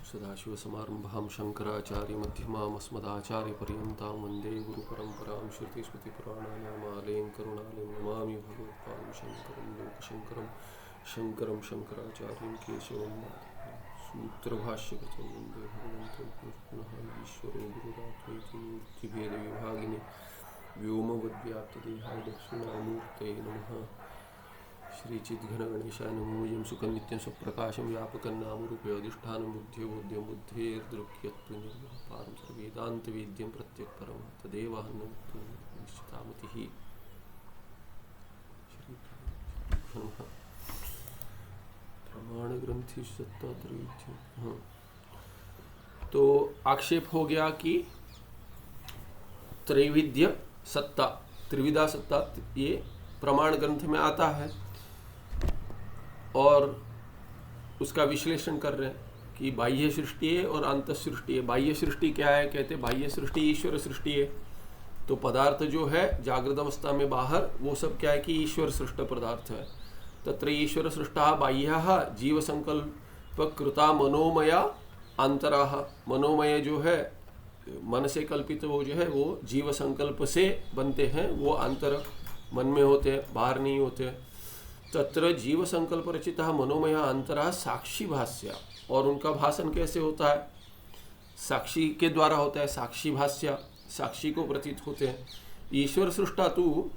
सदाशिवसमारम्भां शङ्कराचार्यमध्यमाम् अस्मदाचार्यपर्यन्तां वन्दे गुरुपरम्परां श्रुतिस्मृतिपुराणानामालयं करुणालयं नमामि भगवत्पादं शङ्करं लोकशङ्करं शङ्करं शङ्कराचार्यं केशवं सूत्रभाष्यकृतं वन्दे भगवन्तं पुनः ईश्वरो गुरुरात्मेति मूर्तिभेदविभागिने व्योमवद्व्याप्तदेहाय दक्षिणामूर्तये नमः। श्रीचिद्घनगणेशाय नमो। यं सुखं नित्यं स्वप्रकाशं व्यापकं नामरूपे अधिष्ठानं बुद्धिर्बोध्यं बुद्धेर्दृक्यत्वनिर्पारं सर्ववेदान्तवेद्यं प्रत्यक्परं तदेवाहं निश्चितामतिः। प्रमाण ग्रंथि सत्ता त्रैविध्य। तो आक्षेप हो गया कि त्रैविध्य सत्ता, त्रिविधा सत्ता ये प्रमाण ग्रंथ में आता है और उसका विश्लेषण कर रहे हैं कि बाह्य सृष्टि है और अंत सृष्टि है। बाह्य सृष्टि क्या है? कहते बाह्य सृष्टि ईश्वर सृष्टि है। तो पदार्थ जो है जागृत अवस्था में बाहर वो सब क्या है कि ईश्वर सृष्ट पदार्थ है। तत्र ईश्वर सृष्टा बाह्यः जीव संकल्प कृता मनोमया अंतराः। मनोमय जो है मन से कल्पित वो जो है वो जीव संकल्प से बनते हैं, वो अंतर मन में होते हैं, बाहर नहीं होते। तत्र जीव संकल्प रचिता मनोमय अंतरा साक्षी भाष्य। और उनका भाषण कैसे होता है? साक्षी के द्वारा होता है। साक्षी भाष्य, साक्षी को प्रतीत होते हैं। ईश्वर सृष्टा तू,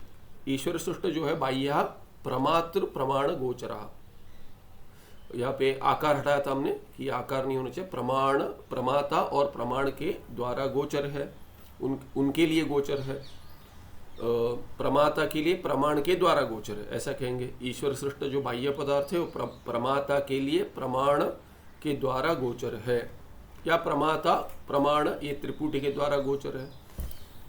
ईश्वर सृष्ट जो है बाह्य प्रमात्र प्रमाण गोचरा। यहाँ पे आकार हटाया था हमने कि आकार नहीं होना चाहिए। प्रमाण प्रमाता और प्रमाण के द्वारा गोचर है, उनके लिए गोचर है। प्रमाता के लिए प्रमाण के द्वारा गोचर है, ऐसा कहेंगे। ईश्वर सृष्ट जो बाह्य पदार्थ है वो प्रमाता के लिए प्रमाण के द्वारा गोचर है, या प्रमाता प्रमाण ये त्रिपुटी के द्वारा गोचर है।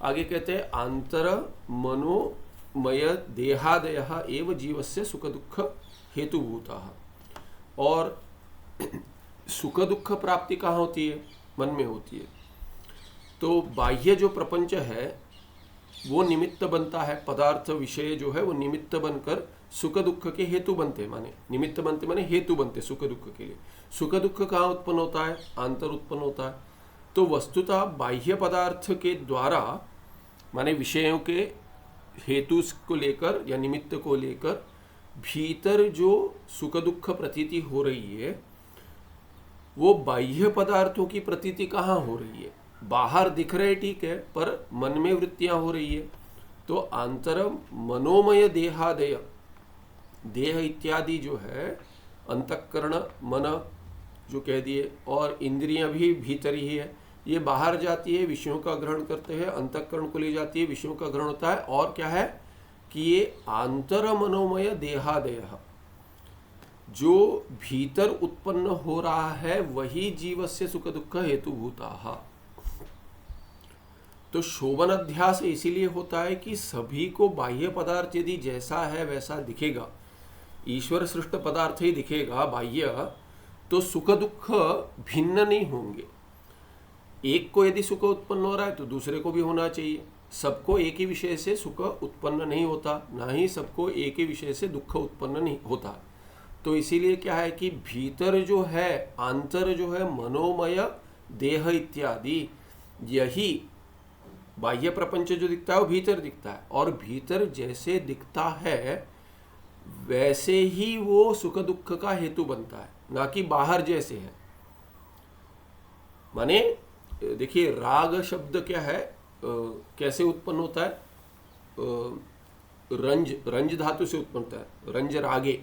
आगे कहते हैं आंतर मनोमय देहादयः एव जीवस्य सुख दुख हेतुभूताः। और सुख दुख प्राप्ति कहाँ होती है? मन में होती है। तो बाह्य जो प्रपंच है वो निमित्त बनता है। पदार्थ विषय जो है वो निमित्त बनकर सुख दुख के हेतु बनते, माने निमित्त बनते माने हेतु बनते सुख दुख के लिए। सुख दुख कहाँ उत्पन्न होता है? आंतर उत्पन्न होता है। तो वस्तुतः बाह्य पदार्थ के द्वारा माने विषयों के हेतु को लेकर या निमित्त को लेकर भीतर जो सुख दुख प्रतीति हो रही है वो बाह्य पदार्थों की प्रतीति कहाँ हो रही है? बाहर दिख रहे ठीक है, पर मन में वृत्तियां हो रही है। तो आंतर मनोमय देहादय, देह इत्यादि जो है अंतःकरण मन जो कह दिए, और इंद्रियां भी भीतर ही है। ये बाहर जाती है, विषयों का ग्रहण करते हैं, अंतःकरण को ले जाती है, विषयों का ग्रहण होता है। और क्या है कि ये आंतर मनोमय देहादय जो भीतर उत्पन्न हो रहा है वही जीवस्य सुख दुख हेतुभूताः। तो शोभन अध्यास इसीलिए होता है कि सभी को बाह्य पदार्थ यदि जैसा है वैसा दिखेगा, ईश्वर सृष्ट पदार्थ ही दिखेगा बाह्य, तो सुख दुख भिन्न नहीं होंगे। एक को यदि सुख उत्पन्न हो रहा है तो दूसरे को भी होना चाहिए। सबको एक ही विषय से सुख उत्पन्न नहीं होता, ना ही सबको एक ही विषय से दुख उत्पन्न नहीं होता। तो इसीलिए क्या है कि भीतर जो है आंतर जो है मनोमय देह इत्यादि, यही बाह्य प्रपंच जो दिखता है वो भीतर दिखता है। और भीतर जैसे दिखता है वैसे ही वो सुख दुख का हेतु बनता है, ना कि बाहर जैसे है। माने देखिए राग शब्द क्या है, कैसे उत्पन्न होता है? रंज, रंज धातु से उत्पन्न होता है, रंज रागे।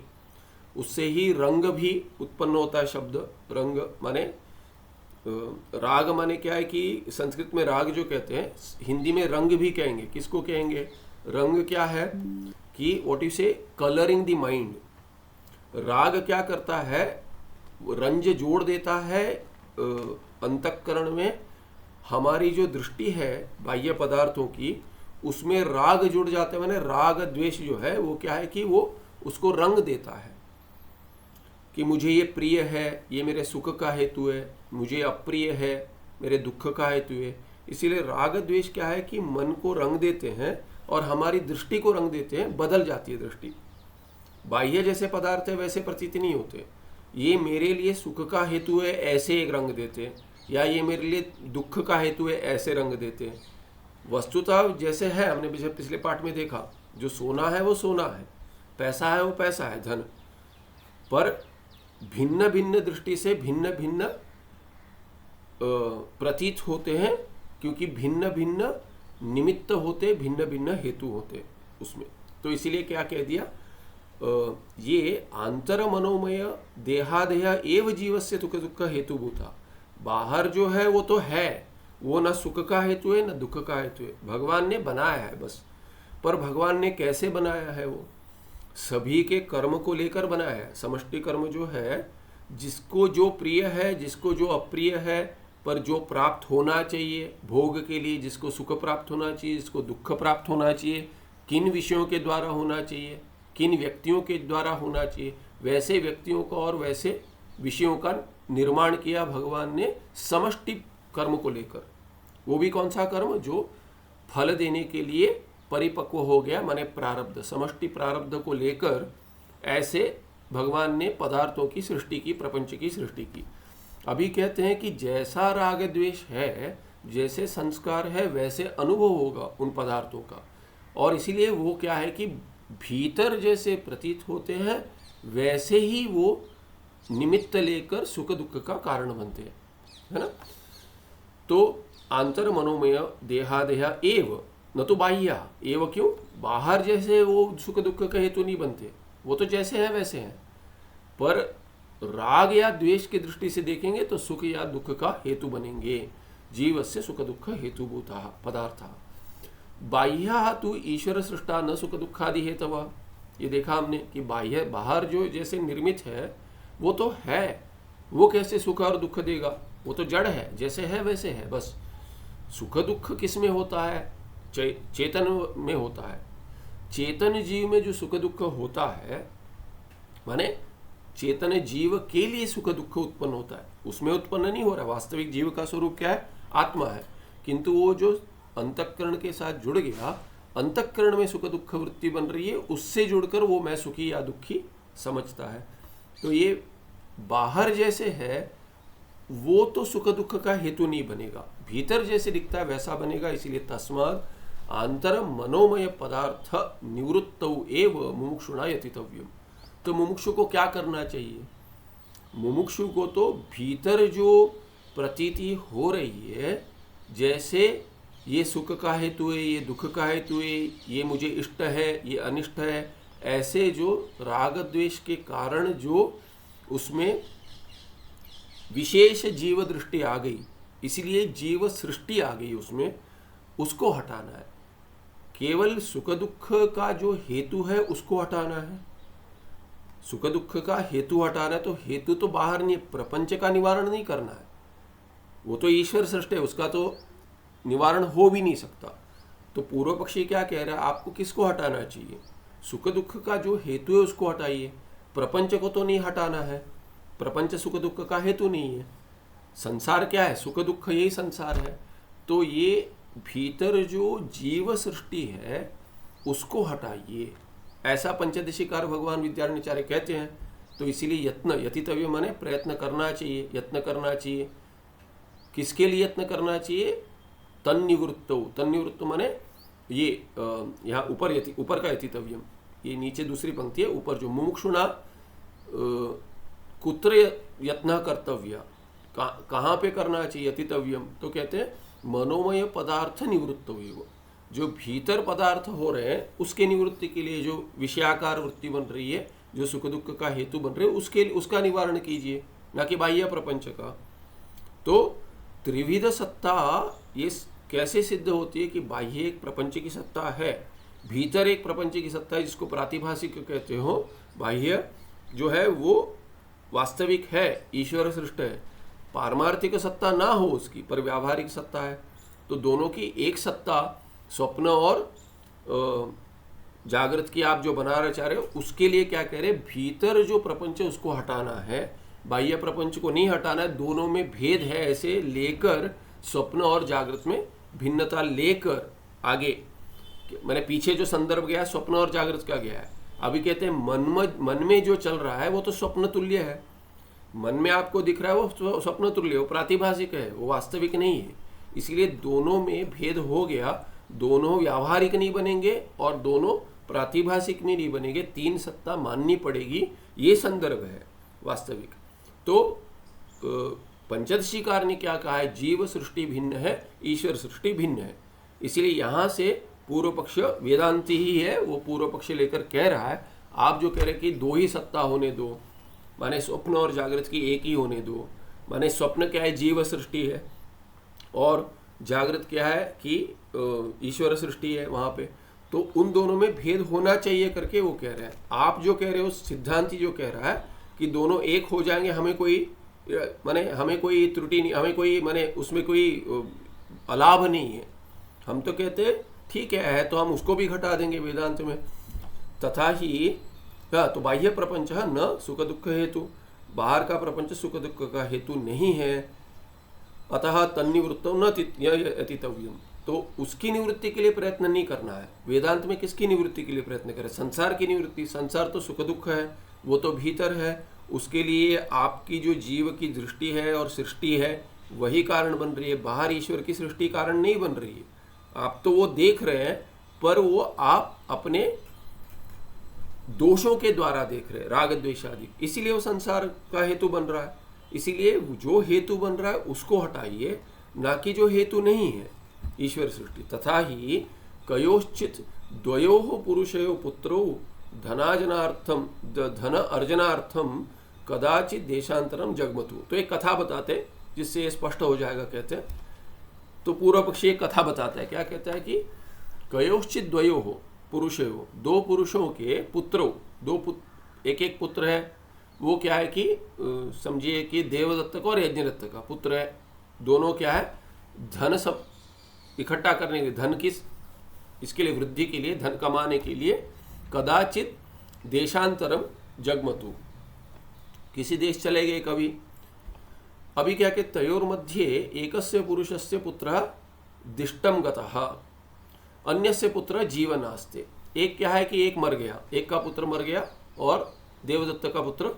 उससे ही रंग भी उत्पन्न होता है शब्द। रंग माने राग माने क्या है कि संस्कृत में राग जो कहते हैं, हिंदी में रंग भी कहेंगे। किसको कहेंगे? रंग क्या है कि व्हाट यू से कलरिंग द माइंड। राग क्या करता है? रंज जोड़ देता है अंतःकरण में। हमारी जो दृष्टि है बाह्य पदार्थों की, उसमें राग जुड़ जाते हैं। माने राग द्वेष जो है वो क्या है कि वो उसको रंग देता है कि मुझे ये प्रिय है, ये मेरे सुख का हेतु है, मुझे अप्रिय है, मेरे दुख का हेतु है। इसीलिए राग द्वेष क्या है कि मन को रंग देते हैं और हमारी दृष्टि को रंग देते हैं, बदल जाती है दृष्टि। बाह्य जैसे पदार्थ है वैसे प्रतीति नहीं होते। ये मेरे लिए सुख का हेतु है ऐसे एक रंग देते हैं, या ये मेरे लिए दुख का हेतु है ऐसे रंग देते हैं। वस्तुतः जैसे है, हमने पिछले पाठ में देखा, जो सोना है वो सोना है, पैसा है वो पैसा है, धन, पर भिन्न भिन्न दृष्टि से भिन्न भिन्न प्रतीत होते हैं, क्योंकि भिन्न भिन्न निमित्त होते, भिन्न भिन्न हेतु होते उसमें। तो इसीलिए क्या कह दिया, ये आंतर मनोमय देहादेह एव जीवस्य सुख दुख हेतुभूता। बाहर जो है वो तो है, वो ना सुख का हेतु है ना दुख का हेतु है, भगवान ने बनाया है बस। पर भगवान ने कैसे बनाया है, वो सभी के कर्म को लेकर बनाया है। समष्टि कर्म जो है, जिसको जो प्रिय है, जिसको जो अप्रिय है, पर जो प्राप्त होना चाहिए भोग के लिए, जिसको सुख प्राप्त होना चाहिए, जिसको दुख प्राप्त होना चाहिए, किन विषयों के द्वारा होना चाहिए, किन व्यक्तियों के द्वारा होना चाहिए, वैसे व्यक्तियों का और वैसे विषयों का निर्माण किया भगवान ने समष्टि कर्म को लेकर। वो भी कौन सा कर्म, जो फल देने के लिए परिपक्व हो गया, माने प्रारब्ध, समष्टि प्रारब्ध को लेकर ऐसे भगवान ने पदार्थों की सृष्टि की, प्रपंच की सृष्टि की। अभी कहते हैं कि जैसा राग द्वेष है, जैसे संस्कार है, वैसे अनुभव होगा उन पदार्थों का। और इसीलिए वो क्या है कि भीतर जैसे प्रतीत होते हैं, वैसे ही वो निमित्त लेकर सुख दुख का कारण बनते हैं, है ना। तो आंतर मनोमय देहादेह एव न तो बाह्य एव, क्यों, बाहर जैसे वो सुख दुख का हेतु नहीं बनते, वो तो जैसे हैं वैसे हैं, पर राग या द्वेष की दृष्टि से देखेंगे तो सुख या दुख का हेतु बनेंगे। जीवस्य सुख दुख हेतुभूता पदार्था बाह्य तु ईश्वर सृष्टा न सुख दुखादि हेतव। ये देखा हमने कि बाह्य, बाहर जो जैसे निर्मित है वो तो है, वो कैसे सुख और दुख देगा, वो तो जड़ है, जैसे है वैसे है बस। सुख दुख किस में होता है, चेतन में होता है। चेतन जीव में जो सुख दुख होता है, माने चेतन जीव के लिए सुख दुख उत्पन्न होता है, उसमें उत्पन्न नहीं हो रहा। वास्तविक जीव का स्वरूप क्या है, आत्मा है, किंतु वो जो अंतःकरण के साथ जुड़ गया, अंतःकरण में सुख दुख वृत्ति बन रही है, उससे जुड़कर वो मैं सुखी या दुखी समझता है। तो ये बाहर जैसे है वो तो सुख दुख का हेतु नहीं बनेगा, भीतर जैसे दिखता है वैसा बनेगा। इसीलिए तस्मात् आंतर मनोमय पदार्थ निवृत्तौ एव मुमुक्षुणा यतितव्यम। तो मुमुक्षु को क्या करना चाहिए, मुमुक्षु को तो भीतर जो प्रतीति हो रही है, जैसे ये सुख का हेतु है, ये दुख का हेतु है, ये मुझे इष्ट है, ये अनिष्ट है, ऐसे जो राग द्वेष के कारण जो उसमें विशेष जीव दृष्टि आ गई, इसलिए जीव सृष्टि आ गई उसमें, उसको हटाना है। केवल सुख दुख का जो हेतु है उसको हटाना है, सुख दुख का हेतु हटाना है। तो हेतु तो बाहर नहीं, प्रपंच का निवारण नहीं करना है, वो तो ईश्वर सृष्टि है, उसका तो निवारण हो भी नहीं सकता। तो पूर्व पक्षी क्या कह रहा है, आपको किसको हटाना चाहिए, सुख दुख का जो हेतु है उसको हटाइए, प्रपंच को तो नहीं हटाना है, प्रपंच सुख दुख का हेतु नहीं है। संसार क्या है, सुख दुख यही संसार है। तो ये भीतर जो जीव सृष्टि है उसको हटाइए, ऐसा पंचदशीकार भगवान विद्यारण्याचार्य कहते हैं। तो इसीलिए यत्न, यतितव्य माने प्रयत्न करना चाहिए, यत्न करना चाहिए। किसके लिए यत्न करना चाहिए, तन्निवृत्त, तन्निवृत्त माने ये यहाँ ऊपर का यतितव्यम, ये नीचे दूसरी पंक्ति है, ऊपर जो मुमुक्षुणा कुत्र यत्न कर्तव्य, कहाँ पे करना चाहिए यतितव्यम, तो कहते हैं मनोमय पदार्थ निवृत्त हुई, वो जो भीतर पदार्थ हो रहे हैं उसके निवृत्ति के लिए जो विषयाकार वृत्ति बन रही है, जो सुख दुख का हेतु बन रहे हैं, उसका निवारण कीजिए, ना कि बाह्य प्रपंच का। तो त्रिविध सत्ता ये कैसे सिद्ध होती है कि बाह्य एक प्रपंच की सत्ता है, भीतर एक प्रपंच की सत्ता है जिसको प्रातिभाषिक कहते हो, बाह्य जो है वो वास्तविक है, ईश्वर सृष्ट है, पारमार्थिक सत्ता ना हो उसकी, पर व्यावहारिक सत्ता है। तो दोनों की एक सत्ता, स्वप्न और जागृत की आप जो बना चाह रहे हो, उसके लिए क्या कह रहे हैं, भीतर जो प्रपंच है उसको हटाना है, बाह्य प्रपंच को नहीं हटाना है। दोनों में भेद है ऐसे लेकर, स्वप्न और जागृत में भिन्नता लेकर आगे, मैंने पीछे जो संदर्भ गया स्वप्न और जागृत का गया है, अभी कहते हैं मन में जो चल रहा है वो तो स्वप्न तुल्य है, मन में आपको दिख रहा है वो स्वप्न तुल्य, वो प्रातिभाषिक है, वो वास्तविक नहीं है। इसलिए दोनों में भेद हो गया, दोनों व्यावहारिक नहीं बनेंगे और दोनों प्रातिभाषिक में नहीं बनेंगे, तीन सत्ता माननी पड़ेगी, ये संदर्भ है वास्तविक। तो पंचदशीकार ने क्या कहा है, जीव सृष्टि भिन्न है, ईश्वर सृष्टि भिन्न है। इसलिए यहाँ से पूर्व पक्ष वेदांती ही है, वो पूर्व पक्ष लेकर कह रहा है, आप जो कह रहे कि दो ही सत्ता होने दो, माने स्वप्न और जागृत की एक ही होने दो, माने स्वप्न क्या है, जीव सृष्टि है, और जागृत क्या है कि ईश्वर सृष्टि है वहाँ पे, तो उन दोनों में भेद होना चाहिए करके वो कह रहे हैं। आप जो कह रहे हो, सिद्धांति जो कह रहा है कि दोनों एक हो जाएंगे, हमें कोई त्रुटि नहीं, हमें कोई माने उसमें कोई अलाभ नहीं है, हम तो कहते हैं ठीक है तो हम उसको भी घटा देंगे वेदांत में। तथा ही तो बाह्य प्रपंच न सुख दुख हेतु, बाहर का प्रपंच सुख दुख का हेतु नहीं है। अतः तन्निवृत्तो न अतितव्यम, तो उसकी निवृत्ति के लिए प्रयत्न नहीं करना है। वेदांत में किसकी निवृत्ति के लिए प्रयत्न करें, संसार की निवृत्ति। संसार तो सुख दुख है, वो तो भीतर है, उसके लिए आपकी जो जीव की दृष्टि है और सृष्टि है वही कारण बन रही है, बाहर ईश्वर की सृष्टि कारण नहीं बन रही है। आप तो वो देख रहे हैं, पर वो आप अपने दोषों के द्वारा देख रहे हैं, राग द्वेष आदि, इसीलिए वो संसार का हेतु बन रहा है। इसीलिए जो हेतु बन रहा है उसको हटाइए, ना कि जो हेतु नहीं है, ईश्वर सृष्टि। तथा ही कयोश्चित द्वयोः पुरुषयो पुत्रो धनार्जनार्थम धन अर्जनार्थम कदाचित देशांतरम जगमतु। तो एक कथा बताते जिससे ये स्पष्ट हो जाएगा। कहते हैं तो पूर्व पक्षी एक कथा बताता है, क्या कहता है कि कयोश्चित द्वयोः पुरुषयो, दो पुरुषों के पुत्रों, एक एक पुत्र है, वो क्या है कि समझिए कि देवदत्त का और यज्ञदत्त का पुत्र है, दोनों क्या है धन सब इकट्ठा करने के लिए, धन किस इसके लिए, वृद्धि के लिए, धन कमाने के लिए, कदाचित देशांतरम जगमतु, किसी देश चले गए कभी। अभी क्या कि तयोर मध्ये एकस्य पुरुषस्य पुत्रः दिष्टम गतः अन्यस्य पुत्र जीवनास्ते। एक क्या है कि एक मर गया, एक का पुत्र मर गया और देवदत्त का पुत्र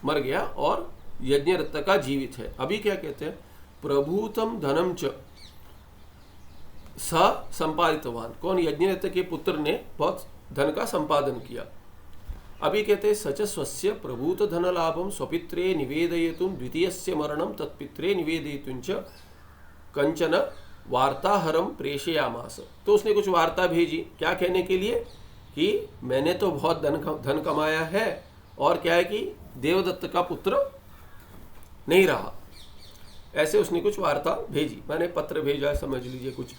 मर गया और यज्ञदत्त का जीवित है। अभी क्या कहते हैं, प्रभूतम धनम च स संपादितवान, कौन, यज्ञदत्त के पुत्र ने बहुत धन का संपादन किया। अभी कहते हैं सच स्वस्य प्रभूत धन लाभम स्वपित्रे निवेदयितुम द्वितीयस्य मरणम तत्पित्रे निवेदयितुं च कंचन वार्ताहरम प्रेषयामास। तो उसने कुछ वार्ता भेजी, क्या कहने के लिए कि मैंने तो बहुत धन कमाया है और क्या है कि देवदत्त का पुत्र नहीं रहा, ऐसे उसने कुछ वार्ता भेजी, मैंने पत्र भेजा समझ लीजिए कुछ।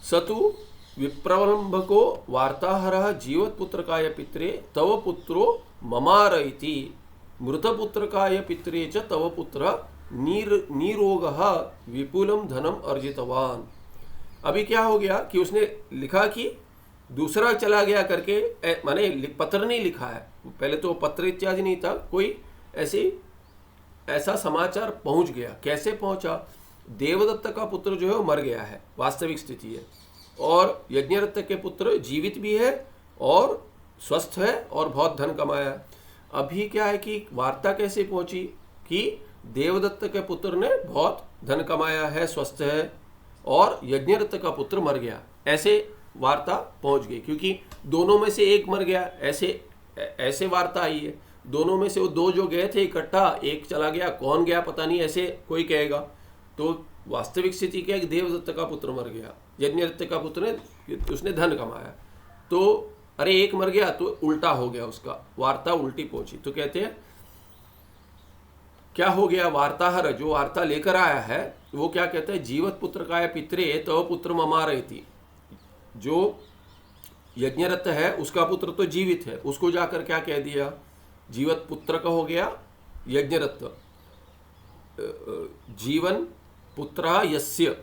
सतु विप्रलंबको वार्ताहरः जीवत पुत्रकाय पित्रे तव पुत्रो ममार इति मृतपुत्रकाय पित्रे च तव पुत्र निरोगः विपुलम धनम अर्जितवान। अभी क्या हो गया कि उसने लिखा कि दूसरा चला गया करके, माने पत्र नहीं लिखा है, पहले तो पत्र इत्यादि नहीं था, कोई ऐसा समाचार पहुंच गया। कैसे पहुंचा, देवदत्त का पुत्र जो है वो मर गया है, वास्तविक स्थिति है, और यज्ञदत्त के पुत्र जीवित भी है और स्वस्थ है और बहुत धन कमाया है। अभी क्या है कि वार्ता कैसे पहुंची कि देवदत्त के पुत्र ने बहुत धन कमाया है, स्वस्थ है, और यज्ञदत्त का पुत्र मर गया, ऐसे वार्ता पहुंच गई। क्योंकि दोनों में से एक मर गया, ऐसे वार्ता आई है। दोनों में से वो दो जो गए थे इकट्ठा, एक चला गया, कौन गया पता नहीं, ऐसे कोई कहेगा। तो वास्तविक स्थिति क्या है कि देवदत्त का पुत्र मर गया, यज्ञदत्त का पुत्र ने उसने धन कमाया, तो अरे एक मर गया तो उल्टा हो गया, उसका वार्ता उल्टी पहुंची। तो कहते हैं क्या हो गया, वार्ताहर जो वार्ता लेकर आया है वो क्या कहता है, जीवत पुत्र काय पित्रे तव पुत्र ममार इति। जो यज्ञदत्त है उसका पुत्र तो जीवित है, उसको जाकर क्या कह दिया, जीवत पुत्र का हो गया यज्ञदत्त, जीवन पुत्र यस्य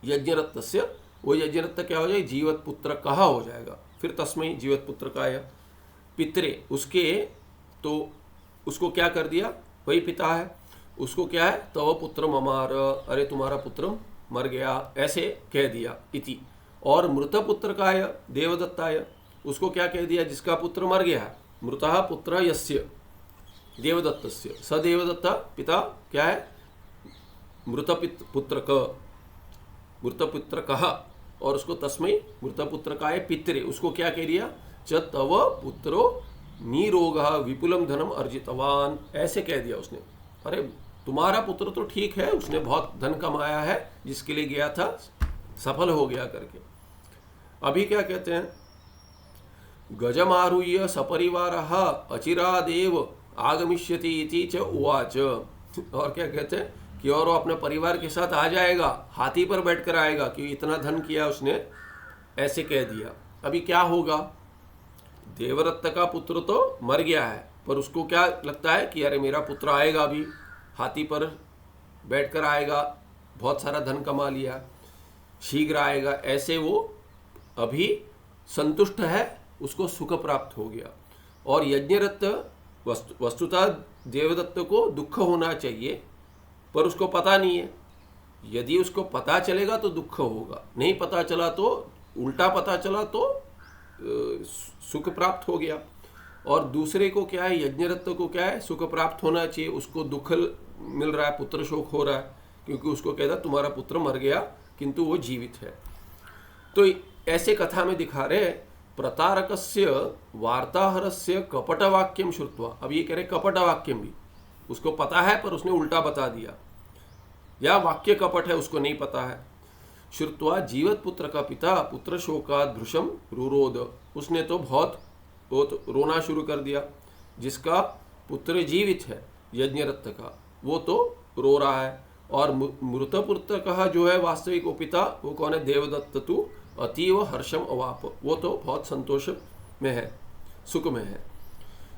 यज्ञदत्तस्य, वो यज्ञदत्त क्या हो जाएगा, जीवत पुत्र कहा हो जाएगा, फिर तस्मै जीवत पुत्र का है पितरे उसके, तो उसको क्या कर दिया, वही पिता है, उसको क्या है, तव पुत्र ममार, अरे तुम्हारा पुत्र मर गया, ऐसे कह दिया इति। और मृत पुत्र का है देवदत्ताय, उसको क्या कह दिया, जिसका पुत्र मर गया है, मृतः पुत्र यस्य, देवदत्तस्य, स देवदत्ता पिता क्या है, मृतपुत्र कह, और उसको तस्मै मृतपुत्र का है पितरे, उसको क्या कह दिया, च तव पुत्रो निरोगः विपुलम धनम अर्जितवान, ऐसे कह दिया उसने। अरे तुम्हारा पुत्र तो ठीक है, उसने बहुत धन कमाया है, जिसके लिए गया था सफल हो गया करके। अभी क्या कहते हैं, गजमारुह्य सपरिवारः अचिरादेव आगमिष्यति इति च उवाच, और क्या कहते हैं कि और वो अपने परिवार के साथ आ जाएगा, हाथी पर बैठकर आएगा, क्योंकि इतना धन किया उसने, ऐसे कह दिया। अभी क्या होगा, देवदत्त का पुत्र तो मर गया है, पर उसको क्या लगता है कि अरे मेरा पुत्र आएगा, अभी हाथी पर बैठकर आएगा, बहुत सारा धन कमा लिया, शीघ्र आएगा, ऐसे वो अभी संतुष्ट है, उसको सुख प्राप्त हो गया। और यज्ञरत वस्तुतः देवदत्त को दुख होना चाहिए, पर उसको पता नहीं है। यदि उसको पता चलेगा तो दुख होगा, नहीं पता चला तो, उल्टा पता चला तो सुख प्राप्त हो गया। और दूसरे को क्या है, यज्ञरत्न को क्या है, सुख प्राप्त होना चाहिए, उसको दुख मिल रहा है, पुत्र शोक हो रहा है, क्योंकि उसको कहता तुम्हारा पुत्र मर गया किंतु वो जीवित है। तो ऐसे कथा में दिखा रहे प्रतारकस्य वार्ताहरस्य कपटवाक्यम श्रुत्वा, अब ये कह रहे कपटवाक्यम भी, उसको पता है पर उसने उल्टा बता दिया, या वाक्य कपट है उसको नहीं पता है। श्रुत्वा जीवत पुत्र का पिता पुत्र शोकाद भृशम रुरोद, उसने तो बहुत रोना शुरू कर दिया। जिसका पुत्र जीवित है यज्ञरत्न का, वो तो रो रहा है। और मृतपुत्र का जो है वास्तविक वो पिता, वो कौन है, देवदत्त तु अतीव हर्षम अवाप, वो तो बहुत संतोष में है, सुख में है।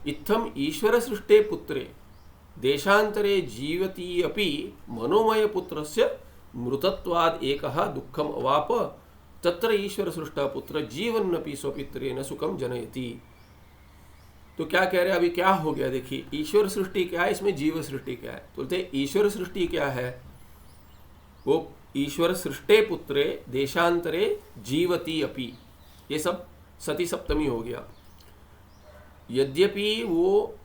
इत्थम ईश्वर सृष्टे पुत्रे देशांतरे जीवती अपि मनोमय पुत्रस्य मृतत्वाद एकः दुःखम अवाप तत्र ईश्वर सृष्टा पुत्र जीवन्नपि स्वपित्रेण सुखम जनयति। तो क्या कह रहे हैं, अभी क्या हो गया, देखिए ईश्वर सृष्टि क्या है, इसमें जीव सृष्टि क्या है। तो बोलते ईश्वर सृष्टि क्या है, वो ईश्वर सृष्टे पुत्रे देशांतरे जीवती अपि, ये सब सती सप्तमी हो गया। यद्यपि वो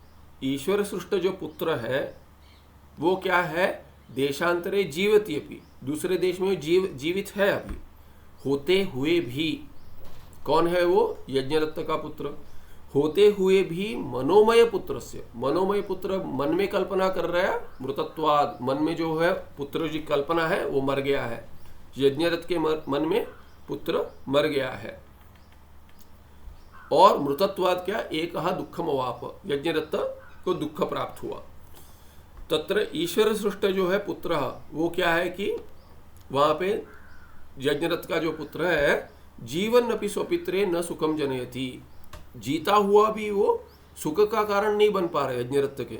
ईश्वर सृष्ट जो पुत्र है वो क्या है, देशांतरे जीवती अपि, दूसरे देश में जीवित है अभी, होते हुए भी, कौन है वो, यज्ञरत्न का पुत्र, होते हुए भी मनोमय पुत्र से, मनोमय पुत्र मन में कल्पना कर रहा है, मृतत्वाद मन में जो है पुत्र जी कल्पना है वो मर गया है, यज्ञरथ के मन में पुत्र मर गया है। और मृतत्वाद क्या, एक दुखम अवाप, यज्ञरथ को दुख प्राप्त हुआ। तत्र ईश्वर सृष्ट जो है पुत्र, वो क्या है कि वहां पे यज्ञरथ का जो पुत्र है जीवन अपि स्वपित्रे न सुखम जनयति, जीता हुआ भी वो सुख का कारण नहीं बन पा रहे यज्ञरथ के,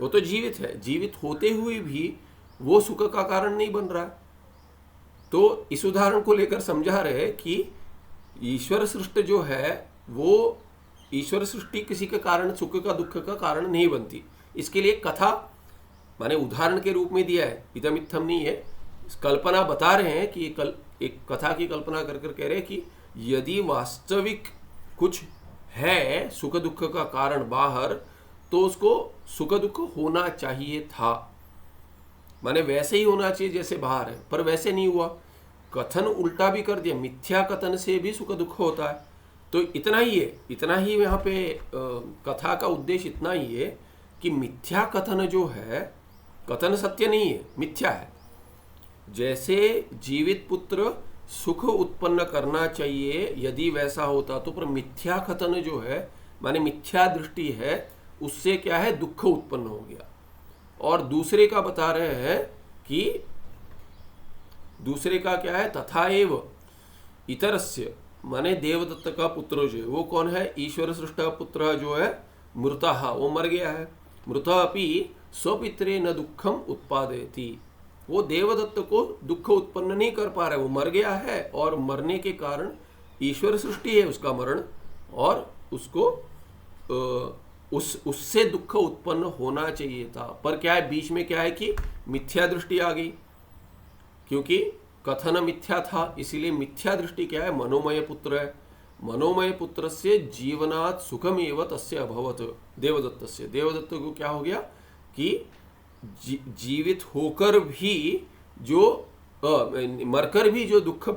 वो तो जीवित है, जीवित होते हुए भी वो सुख का कारण नहीं बन रहा। तो इस उदाहरण को लेकर समझा रहे कि ईश्वर सृष्टि जो है वो, ईश्वर सृष्टि किसी के कारण सुख का दुख का कारण नहीं बनती। इसके लिए कथा माने उदाहरण के रूप में दिया है, इदम इत्थम नहीं है, कल्पना बता रहे हैं कि एक कथा की कल्पना कर कर कह रहे हैं कि यदि वास्तविक कुछ है सुख दुख का कारण बाहर, तो उसको सुख दुख होना चाहिए था, माने वैसे ही होना चाहिए जैसे बाहर है, पर वैसे नहीं हुआ, कथन उल्टा भी कर दिया, मिथ्या कथन से भी सुख दुख होता है। तो इतना ही है, इतना ही यहाँ पे कथा का उद्देश्य इतना ही है कि मिथ्या कथन जो है, कथन सत्य नहीं है, मिथ्या है। जैसे जीवित पुत्र सुख उत्पन्न करना चाहिए, यदि वैसा होता तो, पर मिथ्या कथन जो है माने मिथ्या दृष्टि है, उससे क्या है, दुख उत्पन्न हो गया। और दूसरे का बता रहे हैं कि दूसरे का क्या है, तथा एव इतरस्य माने देवदत्त का पुत्र जो है वो कौन है, ईश्वर सृष्ट पुत्र जो है मृतः, वो मर गया है, मृतः अपि स्वपित्रे न दुखम उत्पादयति, वो देवदत्त को दुख उत्पन्न नहीं कर पा रहा है, वो मर गया है, और मरने के कारण ईश्वर सृष्टि है उसका मरण, और उसको उससे दुख उत्पन्न होना चाहिए था। पर क्या है, बीच में क्या है कि मिथ्या दृष्टि आ गई, क्योंकि कथन मिथ्या था, इसीलिए मिथ्या दृष्टि क्या है, मनोमय पुत्र है, मनोमय पुत्रस्य जीवनात् सुखमेव तस्य अभवत देवदत्तस्य। देवदत्त को क्या हो गया कि जीवित होकर भी जो मरकर भी जो दुख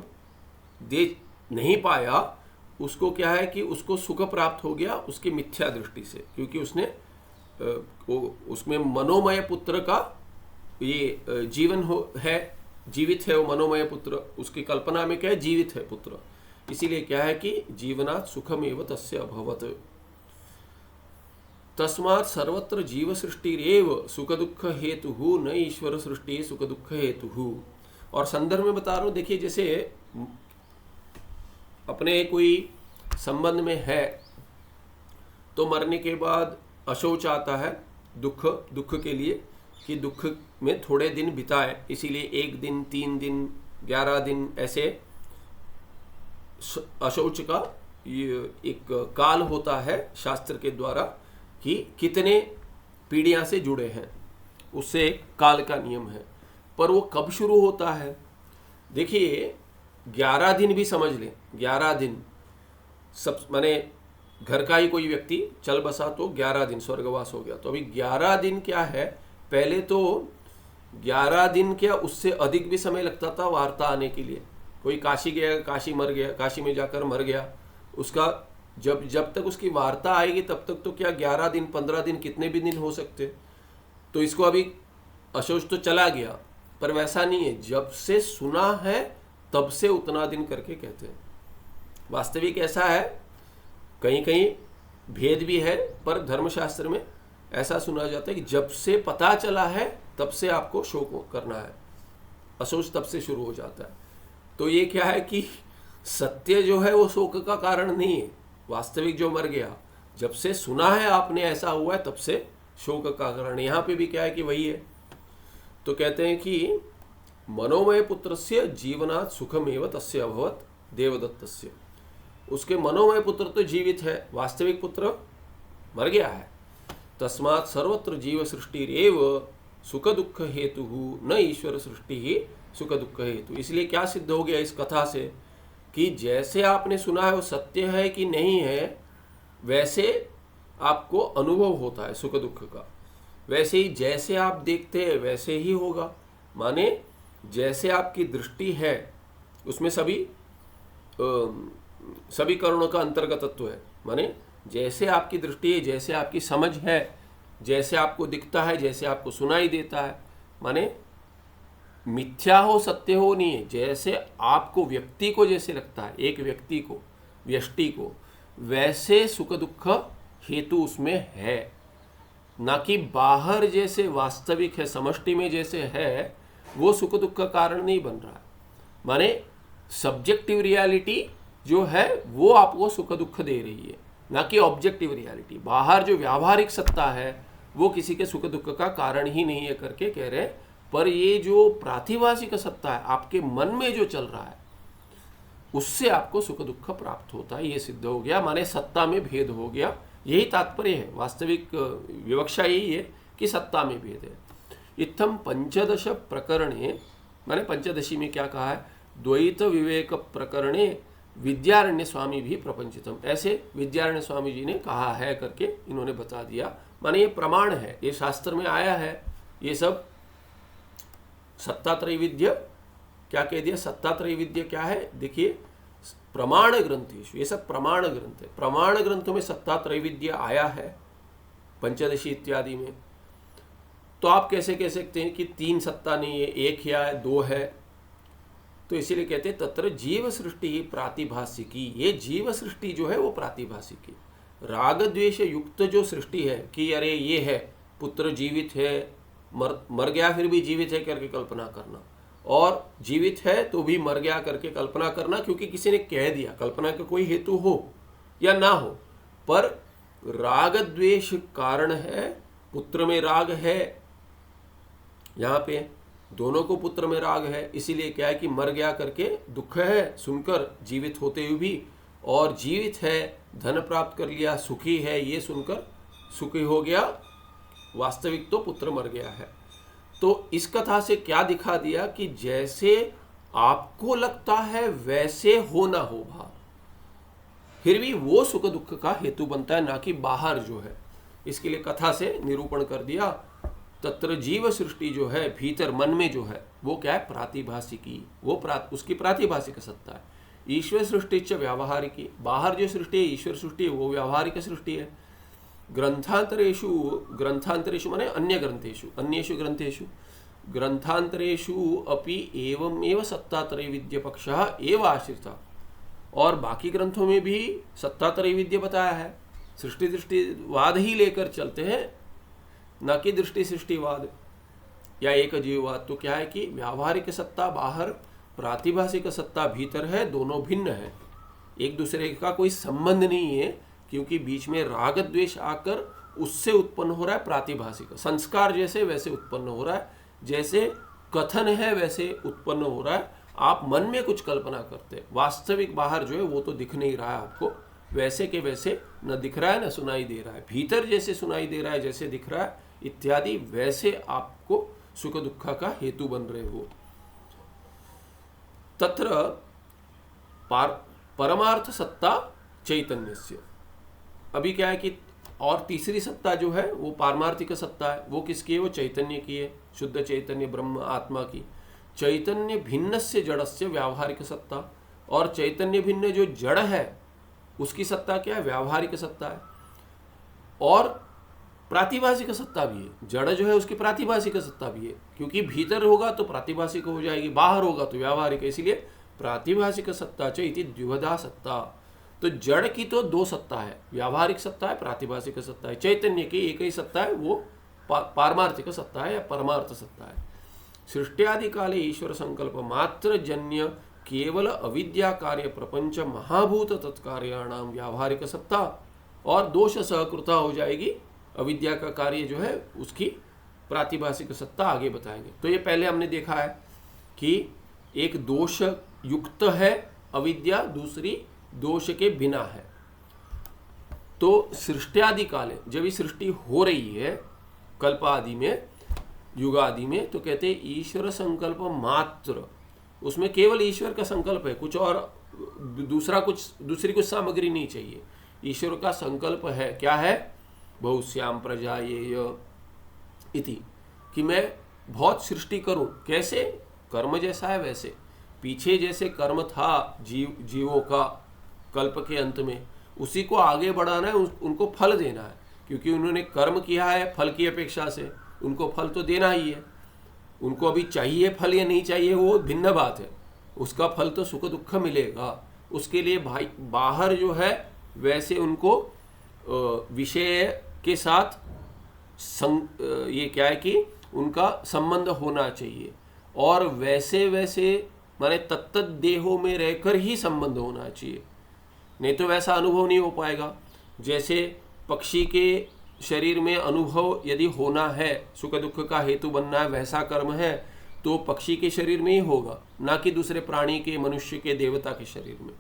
दे नहीं पाया, उसको क्या है कि उसको सुख प्राप्त हो गया उसकी मिथ्या दृष्टि से, क्योंकि उसने उसमें मनोमय पुत्र का ये जीवन है, जीवित है वो मनोमय पुत्र, उसकी कल्पना में क्या है, जीवित है पुत्र, इसीलिए क्या है कि जीवनात् सुखमेव तस्य अभवत। तस्मात् सर्वत्र जीव सृष्टिरेव सुख दुख हेतु न ईश्वर सृष्टि सुख दुख हेतु। और संदर्भ में बता रहा हूं, देखिए जैसे अपने कोई संबंध में है तो मरने के बाद अशौच आता है, दुख के लिए कि दुख में थोड़े दिन बिताए, इसीलिए 1 दिन 3 दिन 11 दिन ऐसे अशौच का ये एक काल होता है शास्त्र के द्वारा कि कितने पीढ़ियां से जुड़े हैं, उससे एक काल का नियम है। पर वो कब शुरू होता है, देखिए 11 दिन भी समझ लें, 11 दिन सब माने घर का ही कोई व्यक्ति चल बसा तो 11 दिन स्वर्गवास हो गया। तो अभी 11 दिन क्या है, पहले तो 11 दिन क्या उससे अधिक भी समय लगता था वार्ता आने के लिए। कोई काशी गया, काशी मर गया, काशी में जाकर मर गया, उसका जब तक उसकी वार्ता आएगी तब तक तो क्या 11 दिन 15 दिन कितने भी दिन हो सकते। तो इसको अभी अशौच तो चला गया, पर वैसा नहीं है, जब से सुना है तब से उतना दिन करके कहते हैं। वास्तविक ऐसा है, कहीं कहीं भेद भी है, पर धर्मशास्त्र में ऐसा सुना जाता है कि जब से पता चला है तब से आपको शोक करना है, अशौच तब से शुरू हो जाता है। तो ये क्या है कि सत्य जो है वो शोक का कारण नहीं है, वास्तविक जो मर गया जब से सुना है आपने ऐसा हुआ है तब से शोक का कारण। यहाँ पे भी क्या है कि वही है। तो कहते हैं कि मनोमय पुत्रस्य जीवनात् सुखमेव तस्य अभवत देवदत्तस्य। उसके मनोमय पुत्र तो जीवित है, वास्तविक पुत्र मर गया है। तस्मात् सर्वत्र जीव सृष्टिरेव सुख दुख हेतु न ईश्वर सृष्टि ही सुख दुख हेतु। इसलिए क्या सिद्ध हो गया इस कथा से कि जैसे आपने सुना है वो सत्य है कि नहीं है, वैसे आपको अनुभव होता है सुख दुख का। वैसे ही जैसे आप देखते हैं वैसे ही होगा, माने जैसे आपकी दृष्टि है उसमें सभी करणों का अंतर्गत तत्व है। माने जैसे आपकी दृष्टि है, जैसे आपकी समझ है, जैसे आपको दिखता है, जैसे आपको सुनाई देता है, माने मिथ्या हो सत्य हो नहीं है, जैसे आपको व्यक्ति को जैसे लगता है, एक व्यक्ति को व्यष्टि को, वैसे सुख दुख हेतु उसमें है, ना कि बाहर जैसे वास्तविक है समष्टि में जैसे है वो सुख दुख का कारण नहीं बन रहा है। माने सब्जेक्टिव रियलिटी जो है वो आपको सुख दुख दे रही है, ना कि ऑब्जेक्टिव रियलिटी। बाहर जो व्यावहारिक सत्ता है वो किसी के सुख दुख का कारण ही नहीं है करके कह रहे हैं। पर ये जो प्रातिभाषिक सत्ता है आपके मन में जो चल रहा है उससे आपको सुख दुख प्राप्त होता है, ये सिद्ध हो गया। माने सत्ता में भेद हो गया, यही तात्पर्य है। वास्तविक विवक्षा यही है कि सत्ता में भेद है। इत्थम पंचदश प्रकरणे, माने पंचदशी में क्या कहा है, द्वैत विवेक प्रकरणे विद्यारण्य स्वामी भी प्रपंचितम, ऐसे विद्यारण्य स्वामी जी ने कहा है करके इन्होंने बता दिया। माने ये प्रमाण है, ये शास्त्र में आया है। ये सब सत्तात्रैविद्य क्या कह दिया, सत्तात्रैविद्य क्या है, देखिए प्रमाण ग्रंथेषु, ये सब प्रमाण ग्रंथ है। प्रमाण ग्रंथों में सत्तात्रैविद्य आया है पंचदशी इत्यादि में। तो आप कैसे कह सकते हैं कि 3 सत्ता नहीं है, 1 या 2 है। तो इसीलिए कहते हैं तत्र जीव सृष्टि ही प्रातिभाषिकी। ये जीव सृष्टि जो है वो प्रातिभाषिकी, राग द्वेष युक्त जो सृष्टि है कि अरे ये है पुत्र जीवित है, मर गया फिर भी जीवित है करके कल्पना करना, और जीवित है तो भी मर गया करके कल्पना करना, क्योंकि किसी ने कह दिया। कल्पना का कोई हेतु हो या ना हो, पर राग द्वेष कारण है। पुत्र में राग है, यहाँ पे दोनों को पुत्र में राग है, इसीलिए क्या है कि मर गया करके दुख है सुनकर जीवित होते हुए भी, और जीवित है धन प्राप्त कर लिया सुखी है ये सुनकर सुखी हो गया, वास्तविक तो पुत्र मर गया है। तो इस कथा से क्या दिखा दिया कि जैसे आपको लगता है वैसे हो ना हो भाव, फिर भी वो सुख दुख का हेतु बनता है, ना कि बाहर जो है। इसके लिए कथा से निरूपण कर दिया। तत्र जीव सृष्टि जो है भीतर मन में जो है वो क्या है, प्रातिभासिकी, वो उसकी प्रातिभासिक सत्ता है। ईश्वर सृष्टि च व्यावहारिकी, बाहर जो सृष्टि है ईश्वर सृष्टि है वो व्यावहारिक सृष्टि है। ग्रंथांतरेषु, ग्रंथांतरेषु माने अन्य ग्रंथेषु, अन्येषु ग्रंथेषु, ग्रंथांतरेषु अपि एवमेव सत्तात्रैविध्य पक्षः एव आश्रिता, और बाकी ग्रंथों में भी सत्तात्रैविध्य बताया है। सृष्टि दृष्टिवाद ही लेकर चलते हैं, न कि दृष्टि सृष्टिवाद या एक जीववाद। तो क्या है कि व्यावहारिक सत्ता बाहर, प्रातिभासिक सत्ता भीतर है, दोनों भिन्न है, एक दूसरे का कोई संबंध नहीं है, क्योंकि बीच में राग द्वेष आकर उससे उत्पन्न हो रहा है प्रातिभासिक संस्कार, जैसे वैसे उत्पन्न हो रहा है, जैसे कथन है वैसे उत्पन्न हो रहा है। आप मन में कुछ कल्पना करते, वास्तविक बाहर जो है वो तो दिख नहीं रहा है आपको, वैसे के वैसे न दिख रहा है न सुनाई दे रहा है। भीतर जैसे सुनाई दे रहा है, जैसे दिख रहा है इत्यादि, वैसे आपको सुख दुख का हेतु बन रहे हो। तत्र परमार्थ सत्ता चैतन्यस्य, अभी क्या है कि और तीसरी सत्ता जो है वो पारमार्थिक सत्ता है। वो किसकी है? वो चैतन्य की है, शुद्ध चैतन्य ब्रह्म आत्मा की। चैतन्य भिन्न से जड़स्य व्यावहारिक सत्ता, और चैतन्य भिन्न जो जड़ है उसकी सत्ता क्या है? व्यावहारिक सत्ता है। और प्रातिभासिक सत्ता भी है, जड़ जो है उसकी प्रातिभासिक सत्ता भी है, क्योंकि भीतर होगा तो प्रातिभासिक हो जाएगी, बाहर होगा तो व्यावहारिक है। इसलिए प्रातिभासिक सत्ता च इति द्विधा सत्ता। तो जड़ की तो दो सत्ता है, व्यावहारिक सत्ता है, प्रातिभासिक सत्ता है। चैतन्य की एक ही सत्ता है, वो पारमार्थिक सत्ता है या परमार्थ सत्ता है। सृष्टियादि काले ईश्वर संकल्प मात्र जन्य केवल अविद्या कार्य प्रपंच महाभूत तत्कार्याणाम व्यावहारिक सत्ता, और दोष सहकृता हो जाएगी अविद्या का कार्य जो है उसकी प्रातिभासिक सत्ता आगे बताएंगे। तो ये पहले हमने देखा है कि एक दोष युक्त है अविद्या, दूसरी दोष के बिना है। तो सृष्टियादि काले, जब ये सृष्टि हो रही है कल्प आदि में, युग आदि में, तो कहते हैं ईश्वर संकल्प मात्र, उसमें केवल ईश्वर का संकल्प है, कुछ और दूसरी कुछ सामग्री नहीं चाहिए। ईश्वर का संकल्प है, क्या है? बहुश्याम प्रजायेय इति, कि मैं बहुत सृष्टि करूं। कैसे? कर्म जैसा है वैसे, पीछे जैसे कर्म था जीवों का कल्प के अंत में, उसी को आगे बढ़ाना है, उनको फल देना है, क्योंकि उन्होंने कर्म किया है फल की अपेक्षा से, उनको फल तो देना ही है। उनको अभी चाहिए फल या नहीं चाहिए वो भिन्न बात है, उसका फल तो सुख दुख मिलेगा। उसके लिए भाई बाहर जो है वैसे उनको विषय के साथ ये क्या है कि उनका संबंध होना चाहिए, और वैसे वैसे माने तत्त देहों में रहकर ही संबंध होना चाहिए, नहीं तो वैसा अनुभव नहीं हो पाएगा। जैसे पक्षी के शरीर में अनुभव यदि होना है, सुख दुख का हेतु बनना है, वैसा कर्म है तो पक्षी के शरीर में ही होगा, ना कि दूसरे प्राणी के, मनुष्य के, देवता के शरीर में।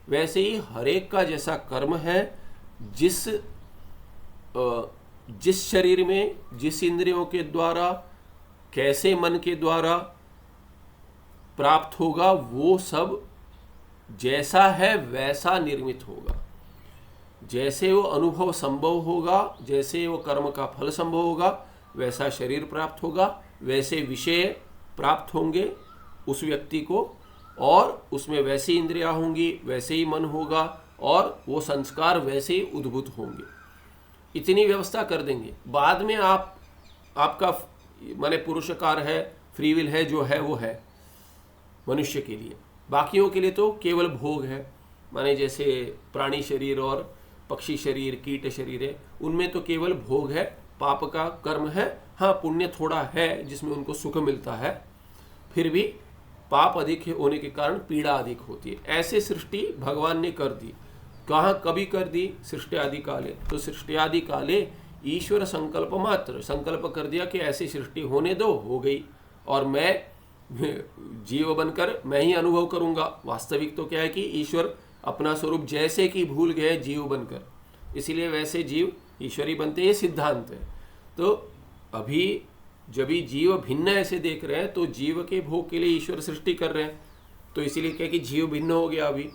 वैसे ही हरेक का जैसा कर्म है, जिस शरीर में, जिस इंद्रियों के द्वारा, कैसे मन के द्वारा प्राप्त होगा, वो सब जैसा है वैसा निर्मित होगा। जैसे वो अनुभव संभव होगा, जैसे वो कर्म का फल संभव होगा, वैसा शरीर प्राप्त होगा, वैसे विषय प्राप्त होंगे उस व्यक्ति को, और उसमें वैसी इंद्रियां होंगी, वैसे ही मन होगा, और वो संस्कार वैसे ही उद्भूत होंगे। इतनी व्यवस्था कर देंगे। बाद में आपका माने पुरुषकार है, फ्री विल है, जो है वो है मनुष्य के लिए। बाकियों के लिए तो केवल भोग है, माने जैसे प्राणी शरीर और पक्षी शरीर, कीट शरीर है, उनमें तो केवल भोग है, पाप का कर्म है। हाँ, पुण्य थोड़ा है जिसमें उनको सुख मिलता है, फिर भी पाप अधिक होने के कारण पीड़ा अधिक होती है। ऐसे सृष्टि भगवान ने कर दी। कहाँ, कभी कर दी? सृष्टि आदि काले। तो सृष्टि आदि काले ईश्वर संकल्प मात्र, संकल्प कर दिया कि ऐसी सृष्टि होने दो, हो गई, और मैं जीव बनकर मैं ही अनुभव करूंगा। वास्तविक तो क्या है कि ईश्वर अपना स्वरूप जैसे कि भूल गए जीव बनकर, इसीलिए वैसे जीव ईश्वरी बनते, ये सिद्धांत है। तो अभी जब भी जीव भिन्न ऐसे देख रहे हैं, तो जीव के भोग के लिए ईश्वर सृष्टि कर रहे हैं, तो इसीलिए क्या कि जीव भिन्न हो गया अभी,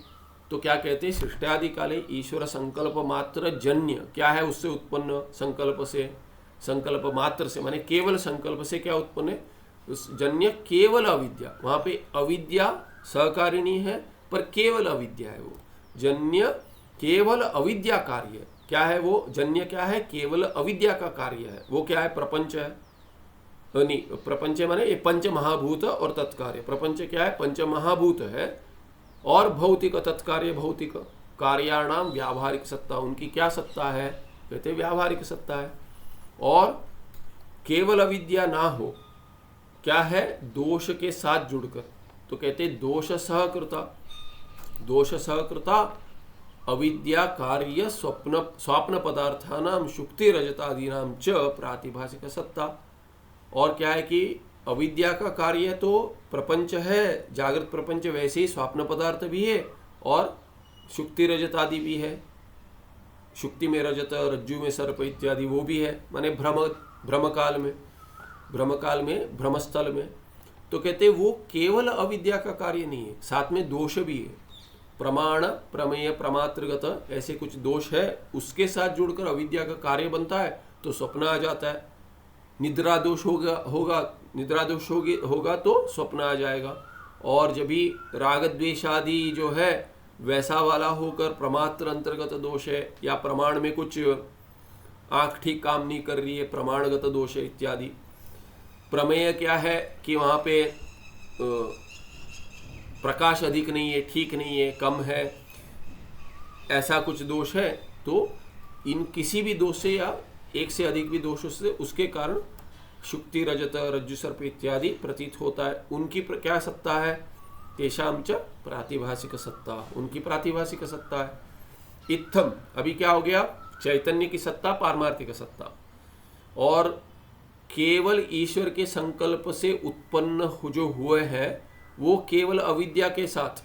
तो क्या कहते हैं, सृष्टादि काले ईश्वर संकल्प मात्र जन्य, क्या है उससे उत्पन्न, संकल्प से, संकल्प मात्र से माने केवल संकल्प से क्या उत्पन्न है, उस जन्य केवल अविद्या, वहां पे अविद्या सहकारिणी है पर केवल अविद्या है, वो जन्य केवल अविद्या कार्य, क्या है वो जन्य, क्या है केवल अविद्या का कार्य है, वो क्या है प्रपंच है, नहीं प्रपंच माने ये पंच महाभूत और तत्कार्य, प्रपंच क्या है पंच महाभूत है और भौतिक तत्कार्य, भौतिक कार्याणाम व्यावहारिक सत्ता, उनकी क्या सत्ता है, कहते व्यावहारिक सत्ता है। और केवल अविद्या ना हो, क्या है दोष के साथ जुड़कर, तो कहते दोष सहकृता, दोष सहकृता अविद्या कार्य स्वप्न स्वप्न पदार्थानाम शुक्ति रजतादीनाम च प्रातिभाषिक सत्ता। और क्या है कि अविद्या का कार्य तो प्रपंच है, जागृत प्रपंच, वैसे ही स्वप्न पदार्थ भी है और शुक्ति रजत आदि भी है, शुक्ति में रजत, रज्जु में सर्प इत्यादि वो भी है, माने भ्रम काल में भ्रमस्थल में, तो कहते वो केवल अविद्या का कार्य नहीं है, साथ में दोष भी है, प्रमाण प्रमेय प्रमात्रगत ऐसे कुछ दोष है, उसके साथ जुड़कर अविद्या का कार्य बनता है तो स्वप्न आ जाता है, निद्रा दोष निद्रा दोष होगा तो स्वप्न आ जाएगा, और जब भी राग द्वेष आदि जो है वैसा वाला होकर प्रमात्र अंतर्गत दोष है, या प्रमाण में कुछ आंख ठीक काम नहीं कर रही है, प्रमाणगत दोष है इत्यादि। प्रमेय क्या है कि वहाँ पे प्रकाश अधिक नहीं है, ठीक नहीं है, कम है, ऐसा कुछ दोष है, तो इन किसी भी दोष से या एक से अधिक भी दोषों से उसके कारण शुक्ति रजत रज्जु सर्प इत्यादि प्रतीत होता है। उनकी क्या सत्ता है, तेषाम च प्रातिभाषिक सत्ता, उनकी प्रातिभाषिक सत्ता है। इत्थम अभी क्या हो गया, चैतन्य की सत्ता पारमार्थिक सत्ता, और केवल ईश्वर के संकल्प से उत्पन्न जो हुए हैं वो केवल अविद्या के साथ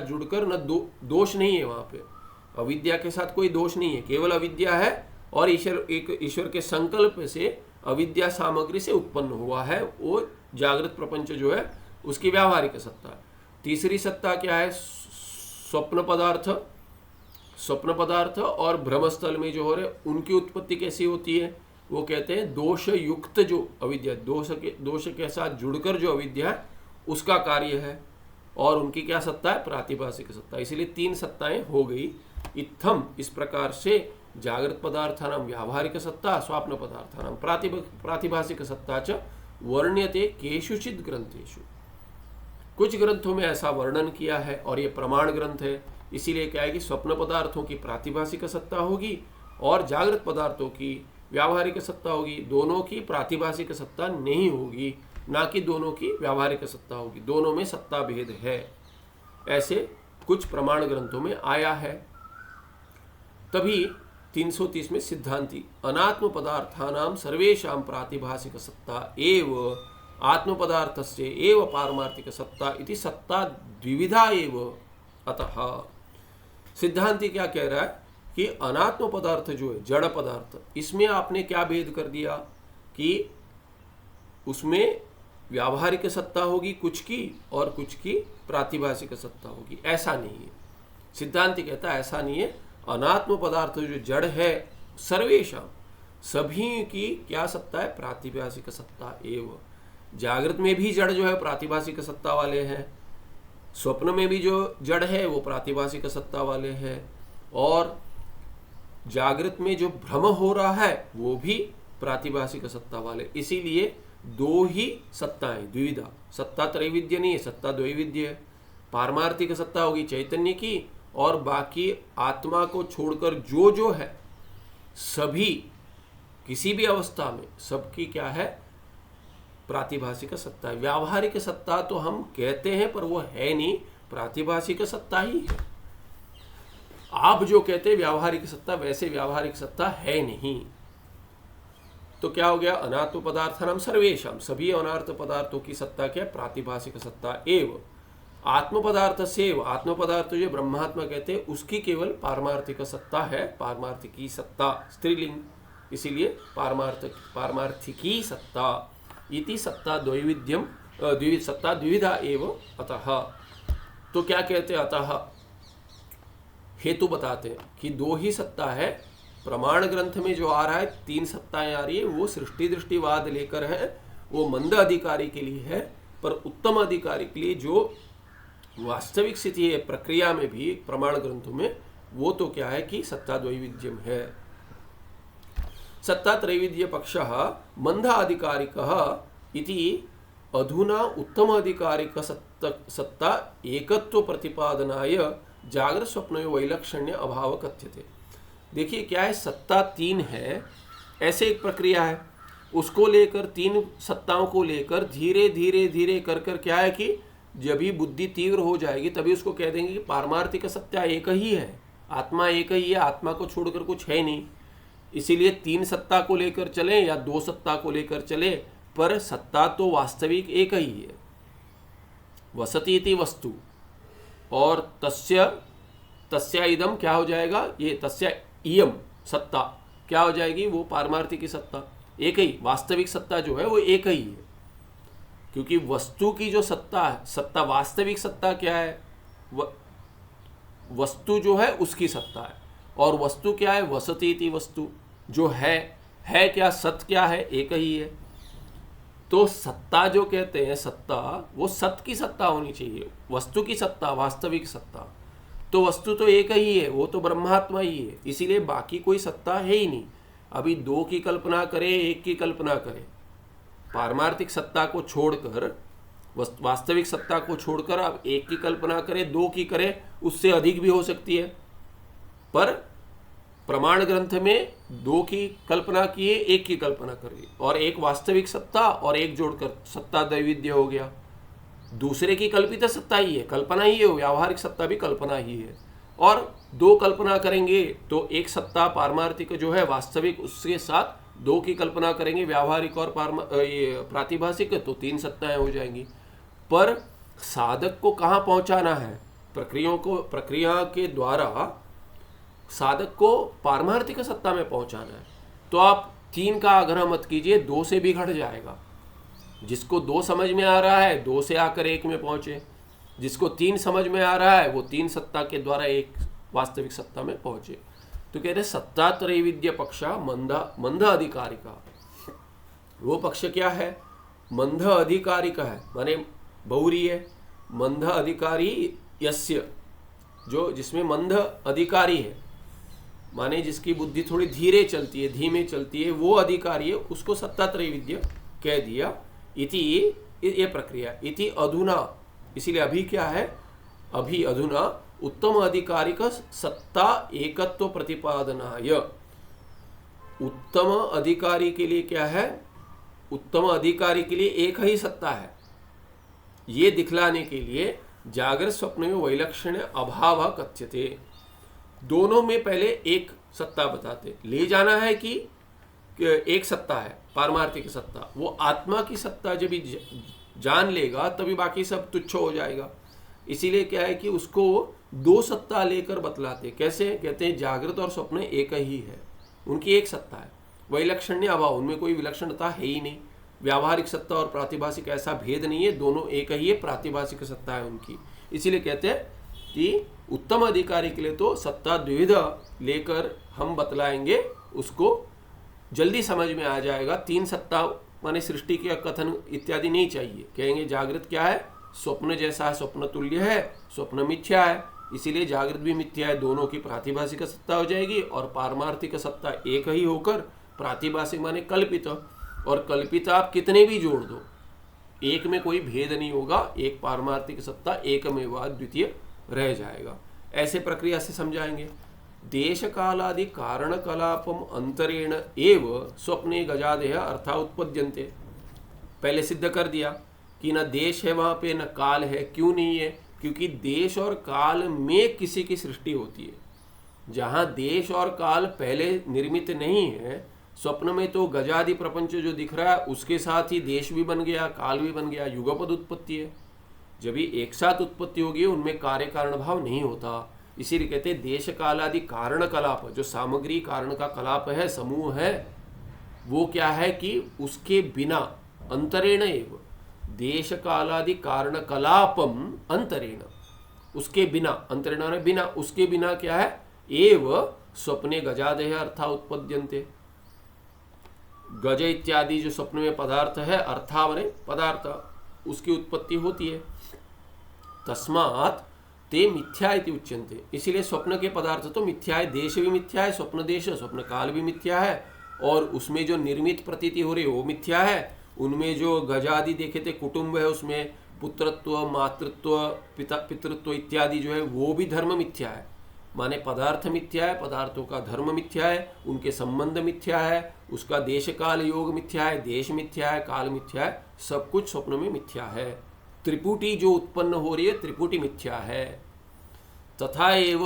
जुड़कर न दोष नहीं है, वहां पे अविद्या के साथ कोई दोष नहीं है, केवल अविद्या है और ईश्वर के संकल्प से अविद्या सामग्री से उत्पन्न हुआ है, वो जागृत प्रपंच जो है उसकी व्यावहारिक सत्ता है। तीसरी सत्ता क्या है, स्वप्न पदार्थ और भ्रमस्थल में जो हो रहे उनकी उत्पत्ति कैसी होती है, वो कहते हैं दोष युक्त जो अविद्या, दोष के साथ जुड़कर जो अविद्या है उसका कार्य है, और उनकी क्या सत्ता है, प्रातिभाषिक सत्ता। इसलिए तीन सत्ताएं हो गई। इत्थम इस प्रकार से जागृत पदार्थानां व्यावहारिक सत्ता, स्वप्न पदार्थानां प्रातिभाषिक सत्ता च वर्ण्यते केषुचित् ग्रंथेषु, कुछ ग्रंथों में ऐसा वर्णन किया है और ये प्रमाण ग्रंथ है, इसीलिए क्या है कि स्वप्न पदार्थों की प्रातिभाषिक सत्ता होगी और जागृत पदार्थों की व्यावहारिक सत्ता होगी, दोनों की प्रातिभाषिक सत्ता नहीं होगी, ना कि दोनों की व्यावहारिक सत्ता होगी, दोनों में सत्ता भेद है, ऐसे कुछ प्रमाण ग्रंथों में आया है। तभी 330 में सिद्धांति अनात्म पदार्थानां सर्वेषां प्रातिभाषिक सत्ता एव आत्म पदार्थस्य एव पारमार्थिक सत्ता इति सत्ता द्विविधा एव। अतः सिद्धांति क्या कह रहा है कि अनात्म पदार्थ जो है जड़ पदार्थ, इसमें आपने क्या भेद कर दिया कि उसमें व्यावहारिक सत्ता होगी कुछ की और कुछ की प्रातिभाषिक सत्ता होगी, ऐसा नहीं है। सिद्धांति कहता है ऐसा नहीं है, अनात्म पदार्थ जो जड़ है सर्वेशा सभी की क्या सत्ता है, प्रातिभाषिक सत्ता एवं। जागृत में भी जड़ जो है प्रातिभाषिक सत्ता वाले हैं, स्वप्न में भी जो जड़ है वो प्रातिभाषिक सत्ता वाले हैं, और जागृत में जो भ्रम हो रहा है वो भी प्रातिभाषिक सत्ता वाले। इसीलिए दो ही सत्ताएं, द्विविधा सत्ता, त्रैविध्य नहीं है, सत्ता द्वैविध्य है। पारमार्थिक सत्ता होगी चैतन्य की, और बाकी आत्मा को छोड़कर जो जो है सभी किसी भी अवस्था में सबकी क्या है, प्रातिभाषिक सत्ता है। व्यावहारिक सत्ता तो हम कहते हैं पर वो है नहीं, प्रातिभाषिक सत्ता ही है। आप जो कहते हैं व्यावहारिक सत्ता, वैसे व्यावहारिक सत्ता है नहीं। तो क्या हो गया, अनात्म पदार्थानां सर्वेषां, सभी अनार्थ पदार्थों की सत्ता क्या, प्रातिभाषिक सत्ता एवं। आत्म पदार्थ से, आत्म पदार्थ जो ब्रह्मात्मा कहते हैं उसकी केवल पारमार्थिक सत्ता है, पारमार्थिकी सत्ता स्त्रीलिंग, इसीलिए पारमार्थिकी सत्ता इति सत्ता द्वैविध्यम सत्ता द्विविधा एवं। अतः तो क्या कहते हैं, अतः हेतु बताते हैं कि दो ही सत्ता है। प्रमाण ग्रंथ में जो आ रहा है 3 सत्ताएं आ रही है, वो सृष्टि दृष्टिवाद लेकर है, वो मंद अधिकारी के लिए है। पर उत्तम अधिकारी के लिए जो वास्तविक स्थिति है प्रक्रिया में भी प्रमाण ग्रंथों में, वो तो क्या है कि सत्ता द्वैविध्यम है। सत्ता त्रैविध्य पक्षः मंद अधिकारिकः इति अधुना उत्तम अधिकारिक सत्ता एकत्व प्रतिपादनाय जागृत स्वप्न वैलक्षण्य अभाव कथ्यते। देखिए क्या है, सत्ता 3 है, ऐसे एक प्रक्रिया है, उसको लेकर 3 सत्ताओं को लेकर धीरे धीरे धीरे कर कर क्या है कि जब भी बुद्धि तीव्र हो जाएगी तभी उसको कह देंगे कि पारमार्थिक सत्ता एक ही है, आत्मा एक ही है, आत्मा को छोड़कर कुछ है नहीं। इसीलिए 3 सत्ता को लेकर चले या 2 सत्ता को लेकर चले, पर सत्ता तो वास्तविक एक ही है। वसती इति वस्तु और तस्या इदम क्या हो जाएगा, ये तस्या इयम सत्ता क्या हो जाएगी, वो पारमार्थिक की सत्ता एक ही, वास्तविक सत्ता जो है वो एक ही है। क्योंकि वस्तु की जो सत्ता है, सत्ता वास्तविक सत्ता क्या है, वस्तु जो है उसकी सत्ता है, और वस्तु क्या है, वसती इति वस्तु, जो है क्या, सत क्या है, एक ही है। तो सत्ता जो कहते हैं सत्ता, वो सत की सत्ता होनी चाहिए, वस्तु की सत्ता, वास्तविक सत्ता। तो वस्तु तो एक ही है, वो तो ब्रह्मात्मा ही है, इसीलिए बाकी कोई सत्ता है ही नहीं। अभी 2 की कल्पना करे, 1 की कल्पना करे, पारमार्थिक सत्ता को छोड़कर, वास्तविक सत्ता को छोड़कर अब 1 की कल्पना करे, 2 की करे, उससे अधिक भी हो सकती है। पर प्रमाण ग्रंथ में 2 की कल्पना किए, 1 की कल्पना करिए, और एक वास्तविक सत्ता और एक जोड़कर सत्ता दैविध्य हो गया। दूसरे की कल्पित सत्ता ही है, कल्पना ही है, व्यावहारिक सत्ता भी कल्पना ही है। और 2 कल्पना करेंगे तो एक सत्ता पारमार्थिक जो है वास्तविक, उसके साथ 2 की कल्पना करेंगे व्यावहारिक और प्रातिभाषिक, तो 3 सत्ताएं हो जाएंगी। पर साधक को कहाँ पहुंचाना है, प्रक्रिया के द्वारा साधक को पारमार्थिक सत्ता में पहुंचाना है। तो आप 3 का आग्रह मत कीजिए, 2 से भी घट जाएगा। जिसको 2 समझ में आ रहा है 2 से आकर 1 में पहुंचे, जिसको 3 समझ में आ रहा है वो 3 सत्ता के द्वारा 1 वास्तविक सत्ता में पहुंचे। तो कह रहे सत्ता त्रैविध्य पक्ष मंद अधिकारी का, वो पक्ष क्या है, मंद अधिकारी का है, माने बहुरी है। मंद अधिकारी यस्य, जो जिसमें मंद अधिकारी है, माने जिसकी बुद्धि थोड़ी धीरे चलती है, धीमे चलती है, वो अधिकारी है, उसको सत्ता त्रैविध्य कह दिया। इति ये प्रक्रिया, इति अधुना, इसीलिए अभी क्या है, अभी अधुना उत्तम अधिकारी का सत्ता एकत्व प्रतिपादनाय। उत्तम अधिकारी के लिए क्या है, उत्तम अधिकारी के लिए एक ही सत्ता है, ये दिखलाने के लिए जागृत स्वप्न में वैलक्षण्य अभाव कथ्यते। दोनों में पहले एक सत्ता बताते, ले जाना है कि एक सत्ता है पारमार्थिक सत्ता, वो आत्मा की सत्ता जब भी जान लेगा तभी बाकी सब तुच्छ हो जाएगा। इसीलिए क्या है कि उसको 2 सत्ता लेकर बतलाते। कैसे, कहते हैं जागृत और स्वप्न एक ही है, उनकी एक सत्ता है, वैलक्षण्य अभाव, उनमें कोई विलक्षणता है ही नहीं। व्यावहारिक सत्ता और प्रातिभाषिक ऐसा भेद नहीं है, दोनों एक ही है, प्रातिभाषिक सत्ता है उनकी। इसीलिए कहते हैं कि उत्तम अधिकारी के लिए तो सत्ता द्विविध लेकर हम बतलाएंगे, उसको जल्दी समझ में आ जाएगा। 3 सत्ता माने सृष्टि के कथन इत्यादि नहीं चाहिए, कहेंगे जागृत क्या है, स्वप्न जैसा है, स्वप्न तुल्य है, स्वप्न मिथ्या है, इसीलिए जागृत भी मिथ्या है। दोनों की प्रातिभाषिक सत्ता हो जाएगी और पारमार्थिक सत्ता एक ही होकर, प्रातिभाषिक माने कल्पित, और कल्पित आप कितने भी जोड़ दो, एक में कोई भेद नहीं होगा, एक पारमार्थिक सत्ता एकमेव द्वितीय रह जाएगा। ऐसे प्रक्रिया से समझाएंगे। देश कालादि कारण कलापम अंतरेण एव स्वप्ने गजादेह अर्था उत्पद्यन्ते। पहले सिद्ध कर दिया कि न देश है वहाँ पे, न काल है। क्यों नहीं है, क्योंकि देश और काल में किसी की सृष्टि होती है। जहाँ देश और काल पहले निर्मित नहीं है, स्वप्न में तो गजादि प्रपंच जो दिख रहा है उसके साथ ही देश भी बन गया, काल भी बन गया, युगपद उत्पत्ति है। जब भी एक साथ उत्पत्ति होगी उनमें कार्य कारण भाव नहीं होता। इसीलिए कहते हैं देश कालादि कारण कलाप, जो सामग्री कारण का कलाप है, समूह है, वो क्या है कि उसके बिना अंतरेण एव, देश कालादि कारण कलापम अंतरेण, उसके बिना, अंतरिणाम है बिना, उसके बिना क्या है, एव स्वप्ने गजादेह अर्था उत्पद्यन्ते। गज इत्यादि जो स्वप्न में पदार्थ है, अर्था बने पदार्थ, उसकी उत्पत्ति होती है। तस्मात् ते मिथ्या इति उच्यन्ते, इसीलिए स्वप्न के पदार्थ तो मिथ्या है, देश भी मिथ्या है, स्वप्न देश स्वप्न काल भी मिथ्या है, और उसमें जो निर्मित प्रतीति हो रही है वो मिथ्या है। उनमें जो गजादि देखे थे, कुटुंब है, उसमें पुत्रत्व, मातृत्व, पितृत्व इत्यादि जो है वो भी धर्म मिथ्या है। माने पदार्थ मिथ्या है, पदार्थों का धर्म मिथ्या है, उनके संबंध मिथ्या है, उसका देश काल योग मिथ्या है, देश मिथ्या है, काल मिथ्या है, सब कुछ स्वप्न में मिथ्या है। त्रिपुटी जो उत्पन्न हो रही है, त्रिपुटी मिथ्या है। तथा एव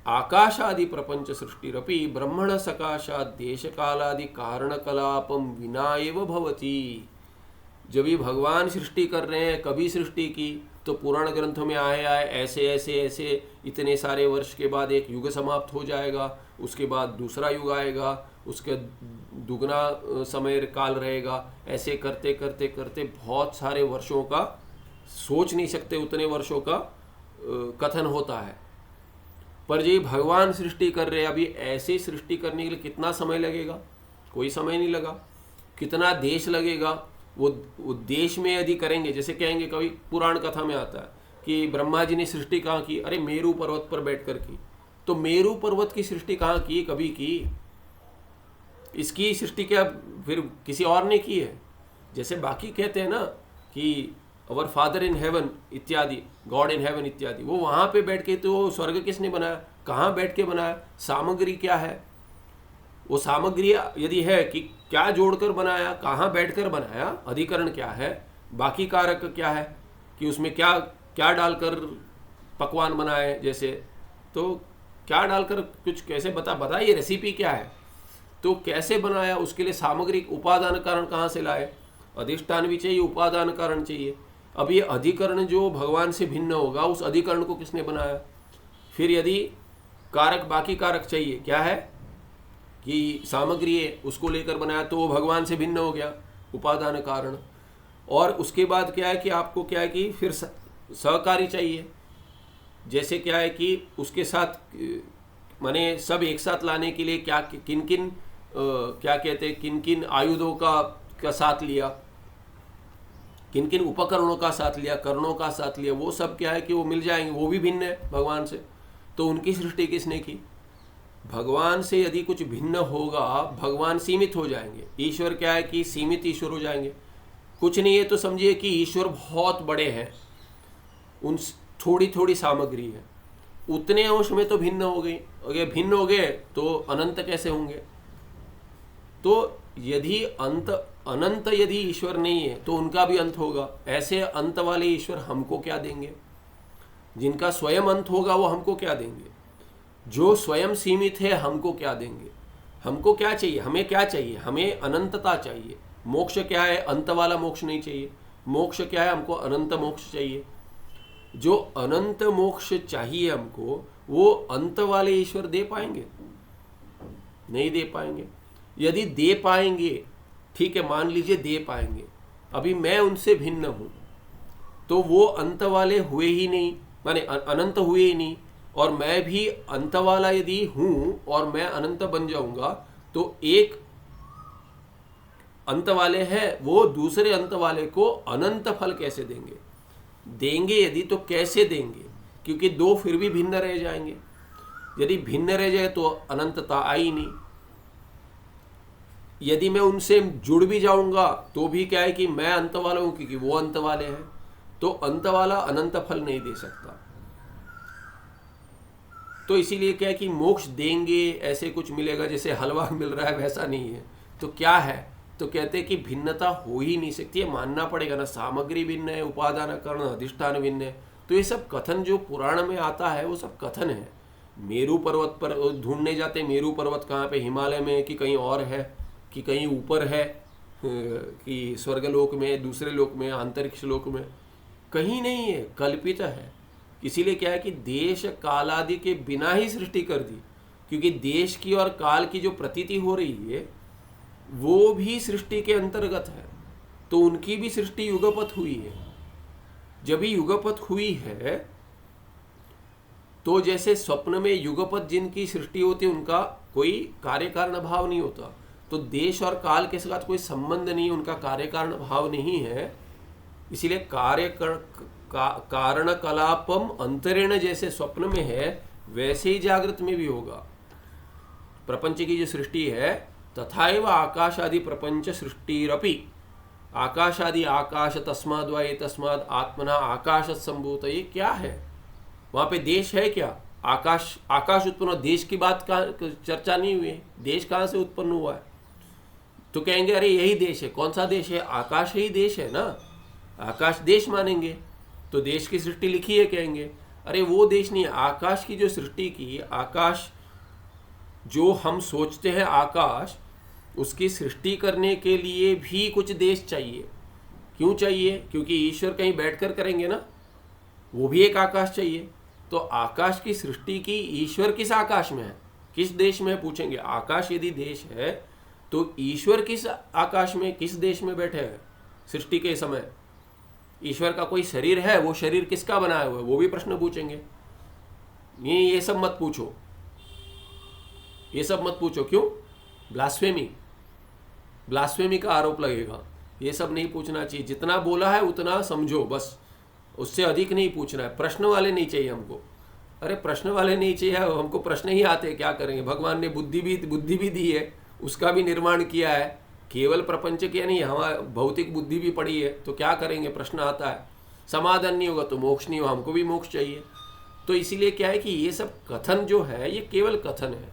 आकाशादि प्रपंच सृष्टिरपि ब्रह्मण सकाशात् देश कालादि कारणकलापम विना एव भवति। जब भी भगवान सृष्टि कर रहे हैं, कभी सृष्टि की, तो पुराण ग्रंथों में आए ऐसे ऐसे ऐसे इतने सारे वर्ष के बाद एक युग समाप्त हो जाएगा, उसके बाद दूसरा युग आएगा, उसके दुगना समय काल रहेगा, ऐसे करते करते करते बहुत सारे वर्षों का, सोच नहीं सकते उतने वर्षों का कथन होता है। पर जी भगवान सृष्टि कर रहे हैं, अभी ऐसे सृष्टि करने के लिए कितना समय लगेगा, कोई समय नहीं लगा। कितना देश लगेगा, वो देश में यदि करेंगे, जैसे कहेंगे कभी पुराण कथा में आता है कि ब्रह्मा जी ने सृष्टि कहाँ की, अरे मेरू पर्वत पर बैठकर की। तो मेरू पर्वत की सृष्टि कहाँ की, कभी की, इसकी सृष्टि क्या फिर किसी और ने की है। जैसे बाकी कहते हैं ना कि अवर फादर इन हेवन इत्यादि, गॉड इन हेवन इत्यादि, वो वहाँ पे बैठ के, तो स्वर्ग किसने बनाया, कहाँ बैठ के बनाया, सामग्री क्या है, वो सामग्री यदि है कि क्या जोड़कर बनाया, कहाँ बैठकर बनाया, अधिकरण क्या है, बाकी कारक क्या है कि उसमें क्या क्या डालकर पकवान बनाए, जैसे तो क्या डालकर कुछ कैसे बताइए रेसिपी क्या है, तो कैसे बनाया, उसके लिए सामग्री उपादान कारण कहाँ से लाए, अधिष्ठान भी चाहिए, उपादान कारण चाहिए। अब ये अधिकरण जो भगवान से भिन्न होगा, उस अधिकरण को किसने बनाया। फिर यदि कारक, बाकी कारक चाहिए, क्या है कि सामग्री है, उसको लेकर बनाया, तो वो भगवान से भिन्न हो गया, उपादान कारण। और उसके बाद क्या है कि आपको क्या है कि फिर सहकारी चाहिए, जैसे क्या है कि उसके साथ माने सब एक साथ लाने के लिए क्या किन किन क्या कहते हैं, किन किन आयुधों का साथ लिया, किन किन उपकरणों का साथ लिया, करणों का साथ लिया, वो सब क्या है कि वो मिल जाएंगे, वो भी भिन्न है भगवान से। तो उनकी सृष्टि किसने की, भगवान से यदि कुछ भिन्न होगा, भगवान सीमित हो जाएंगे। ईश्वर क्या है कि सीमित ईश्वर हो जाएंगे, कुछ नहीं है तो समझिए कि ईश्वर बहुत बड़े हैं, उन थोड़ी थोड़ी सामग्री है, उतने अंश में तो भिन्न हो गई, अगर भिन्न हो गए तो अनंत कैसे होंगे। तो यदि अनंत यदि ईश्वर नहीं है तो उनका भी अंत होगा। ऐसे अंत वाले ईश्वर हमको क्या देंगे, जिनका स्वयं अंत होगा वो हमको क्या देंगे, जो स्वयं सीमित है हमको क्या देंगे। हमको क्या चाहिए, हमें क्या चाहिए, हमें अनंतता चाहिए। मोक्ष क्या है, अंत वाला मोक्ष नहीं चाहिए। मोक्ष क्या है, हमको अनंत मोक्ष चाहिए। जो अनंत मोक्ष चाहिए हमको, वो अंत वाले ईश्वर दे पाएंगे, नहीं दे पाएंगे। यदि दे पाएंगे, ठीक है, मान लीजिए दे पाएंगे, अभी मैं उनसे भिन्न हूं, तो वो अंत वाले हुए ही नहीं, माने अनंत हुए ही नहीं। और मैं भी अंत वाला यदि हूं और मैं अनंत बन जाऊंगा, तो एक अंत वाले हैं, वो दूसरे अंत वाले को अनंत फल कैसे देंगे, देंगे यदि तो कैसे देंगे, क्योंकि दो फिर भी भिन्न रह जाएंगे। यदि भिन्न रह जाए तो अनंतता आई नहीं। यदि मैं उनसे जुड़ भी जाऊंगा तो भी क्या है कि मैं अंत वाला हूं, क्योंकि वो अंत वाले हैं, तो अंत वाला अनंत फल नहीं दे सकता। तो इसीलिए क्या है कि मोक्ष देंगे ऐसे कुछ मिलेगा जैसे हलवा मिल रहा है, वैसा नहीं है। तो क्या है, तो कहते हैं कि भिन्नता हो ही नहीं सकती है, मानना पड़ेगा ना, सामग्री भिन्न है, उपादान कारण, अधिष्ठान भिन्न है। तो ये सब कथन जो पुराण में आता है वो सब कथन है। मेरू पर्वत पर ढूंढने जाते, मेरू पर्वत कहाँ पे, हिमालय में कि कहीं और है, कि कहीं ऊपर है, कि स्वर्गलोक में, दूसरे लोक में, अंतरिक्ष लोक में, कहीं नहीं है, कल्पित है। इसीलिए क्या है कि देश काल आदि के बिना ही सृष्टि कर दी, क्योंकि देश की और काल की जो प्रतीति हो रही है वो भी सृष्टि के अंतर्गत है। तो उनकी भी सृष्टि युगपथ हुई है। जब ही युगपथ हुई है तो जैसे स्वप्न में युगपत जिनकी सृष्टि होती है उनका कोई कार्य कारण भाव नहीं होता, तो देश और काल के साथ कोई संबंध नहीं, उनका कार्य कारण भाव नहीं है, इसीलिए कारण कलापम अंतरेण जैसे स्वप्न में है वैसे ही जागृत में भी होगा। प्रपंच की जो सृष्टि है तथाएव आकाश आदि प्रपंच सृष्टिरपि, आकाश आदि आकाश तस्माद् वा तस्माद् आत्मना आकाश संभूत, ये क्या है? वहां पे देश है क्या? आकाश, आकाश उत्पन्न, देश की बात का चर्चा नहीं हुई है, देश कहाँ से उत्पन्न हुआ है? तो कहेंगे अरे यही देश है। कौन सा देश है? आकाश ही देश है ना, आकाश देश मानेंगे, तो देश की सृष्टि लिखी है, कहेंगे अरे वो देश नहीं है, आकाश की जो सृष्टि की, आकाश जो हम सोचते हैं आकाश, उसकी सृष्टि करने के लिए भी कुछ देश चाहिए। क्यों चाहिए? क्योंकि ईश्वर कहीं बैठकर करेंगे ना, वो भी एक आकाश चाहिए। तो आकाश की सृष्टि की ईश्वर किस आकाश में है, किस देश में है पूछेंगे। आकाश यदि देश है तो ईश्वर किस आकाश में, किस देश में बैठे हैं सृष्टि के समय? ईश्वर का कोई शरीर है, वो शरीर किसका बनाया हुआ है, वो भी प्रश्न पूछेंगे। ये सब मत पूछो, ये सब मत पूछो। क्यों? ब्लास्फेमी का आरोप लगेगा। ये सब नहीं पूछना चाहिए, जितना बोला है उतना समझो बस, उससे अधिक नहीं पूछना है। प्रश्न वाले नहीं चाहिए हमको। अरे प्रश्न वाले नहीं चाहिए, हमको प्रश्न ही आते हैं, क्या करेंगे? भगवान ने बुद्धि भी दी है, उसका भी निर्माण किया है, केवल प्रपंच किया नहीं, हमारा भौतिक बुद्धि भी पड़ी है, तो क्या करेंगे? प्रश्न आता है। समाधान नहीं होगा तो मोक्ष नहीं होगा, हमको भी मोक्ष चाहिए। तो इसीलिए क्या है कि ये सब कथन जो है ये केवल कथन है,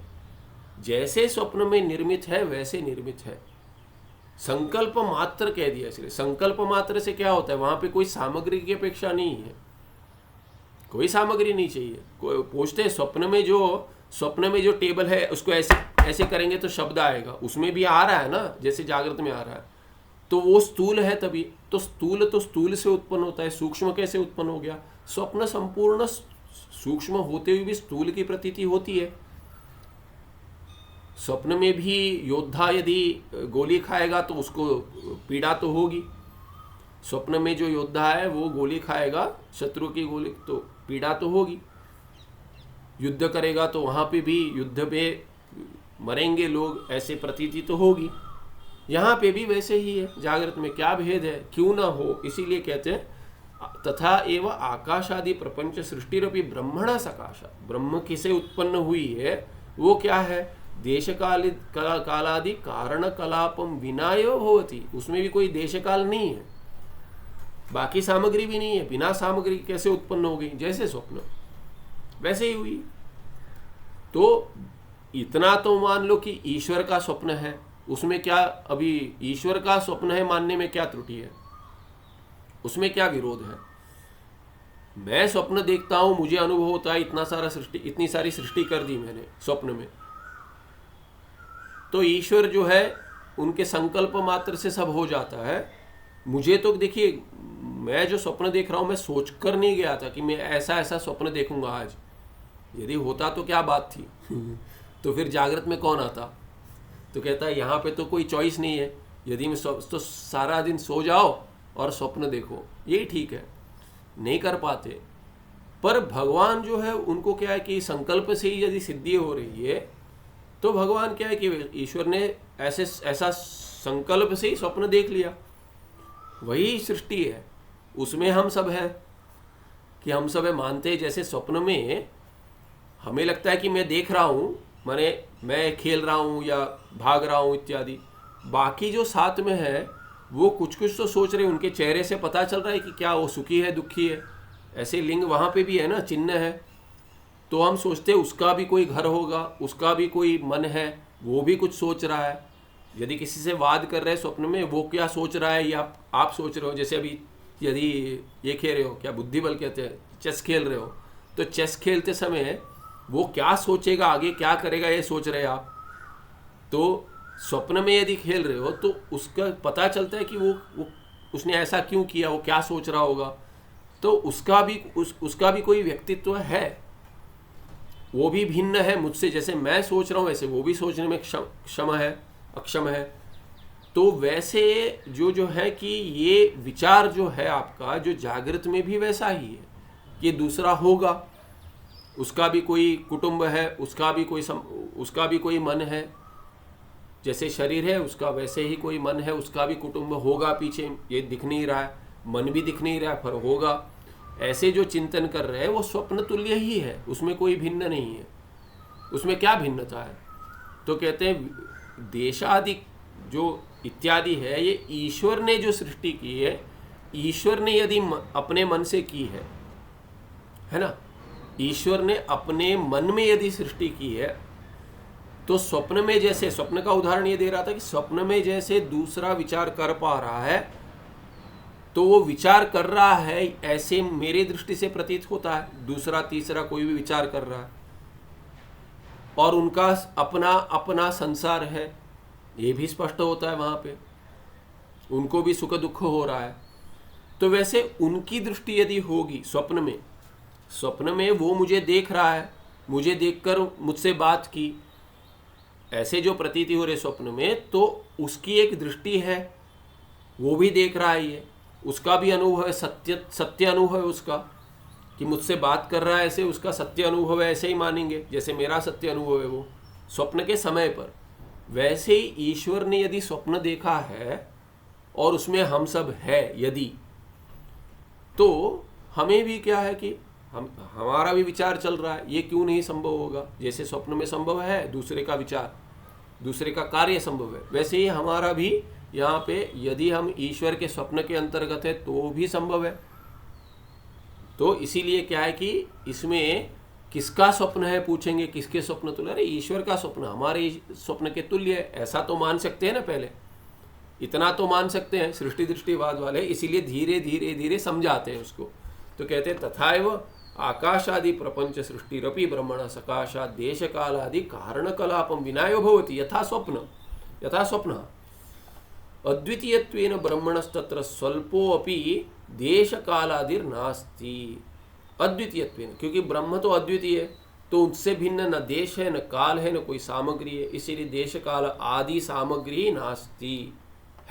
जैसे स्वप्न में निर्मित है वैसे निर्मित है। संकल्प मात्र कह दिया, इसलिए संकल्प मात्र से क्या होता है, वहां पे कोई सामग्री की अपेक्षा नहीं है, कोई सामग्री नहीं चाहिए। कोई पूछते हैं स्वप्न में जो टेबल है उसको ऐसे करेंगे तो शब्द आएगा, उसमें भी आ रहा है ना, जैसे जागृत में आ रहा है, तो वो स्थूल है तभी। तो स्थूल से उत्पन्न होता है, सूक्ष्म कैसे उत्पन्न हो गया? स्वप्न संपूर्ण सूक्ष्म होते हुए भी स्थूल की प्रतीति होती है। स्वप्न में भी योद्धा यदि गोली खाएगा तो उसको पीड़ा तो होगी। स्वप्न में जो योद्धा है वो गोली खाएगा, शत्रु की गोली, तो पीड़ा तो होगी। युद्ध करेगा तो वहाँ पे भी युद्ध पे मरेंगे लोग, ऐसे प्रतीति तो होगी। यहाँ पे भी वैसे ही है, जागृत में क्या भेद है? क्यों ना हो? इसीलिए कहते हैं तथा एवं आकाश आदि प्रपंच सृष्टिरपि ब्रह्मणा सकाशा। ब्रह्म किसे उत्पन्न हुई है? वो क्या है? देश कालादि कारण कलापम विनायो होती, उसमें भी कोई देश काल नहीं है, बाकी सामग्री भी नहीं है। बिना सामग्री कैसे उत्पन्न हो गई? जैसे स्वप्न वैसे ही हुई। तो इतना तो मान लो कि ईश्वर का स्वप्न है, उसमें क्या, अभी ईश्वर का स्वप्न है मानने में क्या त्रुटि है? उसमें क्या विरोध है? मैं स्वप्न देखता हूं, मुझे अनुभव होता है इतनी सारी सृष्टि कर दी मैंने स्वप्न में, तो ईश्वर जो है उनके संकल्प मात्र से सब हो जाता है। मुझे तो देखिए, मैं जो स्वप्न देख रहा हूं, मैं सोचकर नहीं गया था कि मैं ऐसा स्वप्न देखूंगा आज। यदि होता तो क्या बात थी तो फिर जागृत में कौन आता? तो कहता है यहाँ पे तो कोई चॉइस नहीं है, यदि मैं तो सारा दिन सो जाओ और स्वप्न देखो, यही ठीक है। नहीं कर पाते। पर भगवान जो है उनको क्या है कि संकल्प से ही यदि सिद्धि हो रही है, तो भगवान क्या है कि ईश्वर ने ऐसा संकल्प से ही स्वप्न देख लिया, वही सृष्टि है, उसमें हम सब हैं कि हम सब है मानते हैं। जैसे स्वप्न में हमें लगता है कि मैं देख रहा हूँ, माने मैं खेल रहा हूँ या भाग रहा हूँ इत्यादि, बाकी जो साथ में है वो कुछ तो सोच रहे हैं, उनके चेहरे से पता चल रहा है कि क्या वो सुखी है दुखी है। ऐसे लिंग वहाँ पे भी है ना, चिन्ह है, तो हम सोचते हैं उसका भी कोई घर होगा, उसका भी कोई मन है, वो भी कुछ सोच रहा है। यदि किसी से वाद कर रहे हैं स्वप्न में, वो क्या सोच रहा है या आप सोच रहे हो। जैसे अभी यदि ये खेल रहे हो, क्या बुद्धि बल कहते हैं, चेस खेल रहे हो, तो चेस खेलते समय वो क्या सोचेगा, आगे क्या करेगा, ये सोच रहे हैं आप। तो स्वप्न में यदि खेल रहे हो तो उसका पता चलता है कि वो उसने ऐसा क्यों किया, वो क्या सोच रहा होगा। तो उसका भी कोई व्यक्तित्व है, वो भी भिन्न है मुझसे। जैसे मैं सोच रहा हूँ वैसे वो भी सोचने में अक्षम है। तो वैसे जो है कि ये विचार जो है आपका, जो जागृत में भी वैसा ही है, ये दूसरा होगा। उसका भी कोई कुटुंब है, उसका भी कोई मन है, जैसे शरीर है उसका वैसे ही कोई मन है, उसका भी कुटुंब होगा पीछे, ये दिख नहीं रहा है, मन भी दिख नहीं रहा है, पर होगा। ऐसे जो चिंतन कर रहे हैं वो स्वप्न तुल्य ही है, उसमें कोई भिन्न नहीं है। उसमें क्या भिन्नता है? तो कहते हैं देशादि जो इत्यादि है, ये ईश्वर ने जो सृष्टि की है, ईश्वर ने यदि अपने मन से की है ना, ईश्वर ने अपने मन में यदि सृष्टि की है, तो स्वप्न में जैसे, स्वप्न का उदाहरण ये दे रहा था कि स्वप्न में जैसे दूसरा विचार कर पा रहा है, तो वो विचार कर रहा है ऐसे मेरे दृष्टि से प्रतीत होता है, दूसरा तीसरा कोई भी विचार कर रहा है और उनका अपना अपना संसार है, ये भी स्पष्ट होता है वहां पे, उनको भी सुख दुख हो रहा है। तो वैसे उनकी दृष्टि यदि होगी स्वप्न में वो मुझे देख रहा है, मुझे देखकर मुझसे बात की, ऐसे जो प्रतीति हो रहे स्वप्न में, तो उसकी एक दृष्टि है, वो भी देख रहा है, ये उसका भी अनुभव है, सत्य अनुभव है उसका, कि मुझसे बात कर रहा है, ऐसे उसका सत्य अनुभव है, ऐसे ही मानेंगे जैसे मेरा सत्य अनुभव है वो स्वप्न के समय पर। वैसे ही ईश्वर ने यदि स्वप्न देखा है और उसमें हम सब है यदि, तो हमें भी क्या है कि हमारा भी विचार चल रहा है, ये क्यों नहीं संभव होगा? जैसे स्वप्न में संभव है दूसरे का विचार, दूसरे का कार्य संभव है, वैसे ही हमारा भी यहाँ पे यदि हम ईश्वर के स्वप्न के अंतर्गत है तो भी संभव है। तो इसीलिए क्या है कि इसमें किसका स्वप्न है पूछेंगे, किसके स्वप्न तुल्य? अरे ईश्वर का स्वप्न हमारे स्वप्न के तुल्य है, ऐसा तो मान सकते हैं ना, पहले इतना तो मान सकते हैं सृष्टि दृष्टिवाद वाले, इसीलिए धीरे धीरे धीरे समझाते हैं उसको। तो कहते हैं तथाएव आकाशादि प्रपंच सृष्टिरपि ब्रह्मण सकाशात् देश कालादि कारण कलापम विनायो भवति यथा स्वप्न अद्वितीयत्वेन ब्रह्मणस्तत्र स्वल्पोऽपि देश कालादिर नास्ति। अद्वितीयत्वेन, क्योंकि ब्रह्म तो अद्वितीय है, तो उससे भिन्न न देश है, न काल है, न कोई सामग्री है, इसीलिए देश काल आदि सामग्री नास्ति,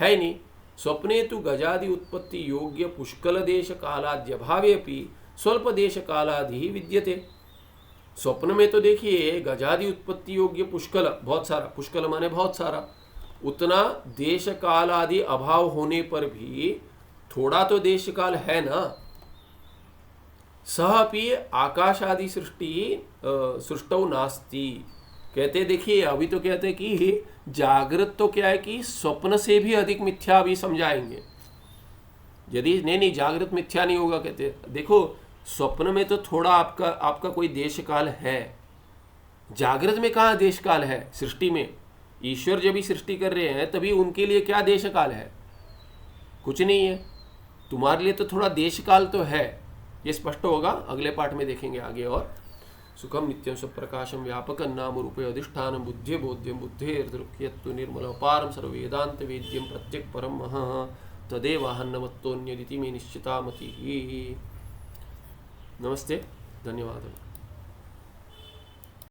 है नहीं। स्वप्ने तो गजादि उत्पत्ति योग्य पुष्कल देश कालाद्यभावेपि स्वल्प देश कालादि विद्यते। स्वप्न में तो देखिए गजादि उत्पत्ति योग्य पुष्कल, बहुत सारा, पुष्कल माने बहुत सारा, उतना देश काल आदि अभाव होने पर भी थोड़ा तो देश काल है ना। सह अपि आकाश आदि सृष्टौ नास्ति। कहते देखिए अभी तो कहते कि जागृत तो क्या है कि स्वप्न से भी अधिक मिथ्या भी समझाएंगे, यदि नहीं जागृत मिथ्या नहीं होगा। कहते देखो स्वप्न में तो थोड़ा आपका कोई देश काल है, जागृत में कहाँ देश काल है? सृष्टि में ईश्वर जब भी सृष्टि कर रहे हैं तभी उनके लिए क्या देश काल है? कुछ नहीं है। तुम्हारे लिए तो थोड़ा देश काल तो है, ये स्पष्ट होगा अगले पाठ में देखेंगे आगे। और सुखम नित्यम स्वप्रकाशम व्यापकं नाम रूपे अधिष्ठानं बुद्धि बोध्यम बुद्धेर्दृक्यत्व निर्मल पारम सर्ववेदांत वेद्यम प्रत्यक परम तदेवाहन्नमत्तोन्यदिति मे निश्चिता मतिः। नमस्ते, धन्यवाद।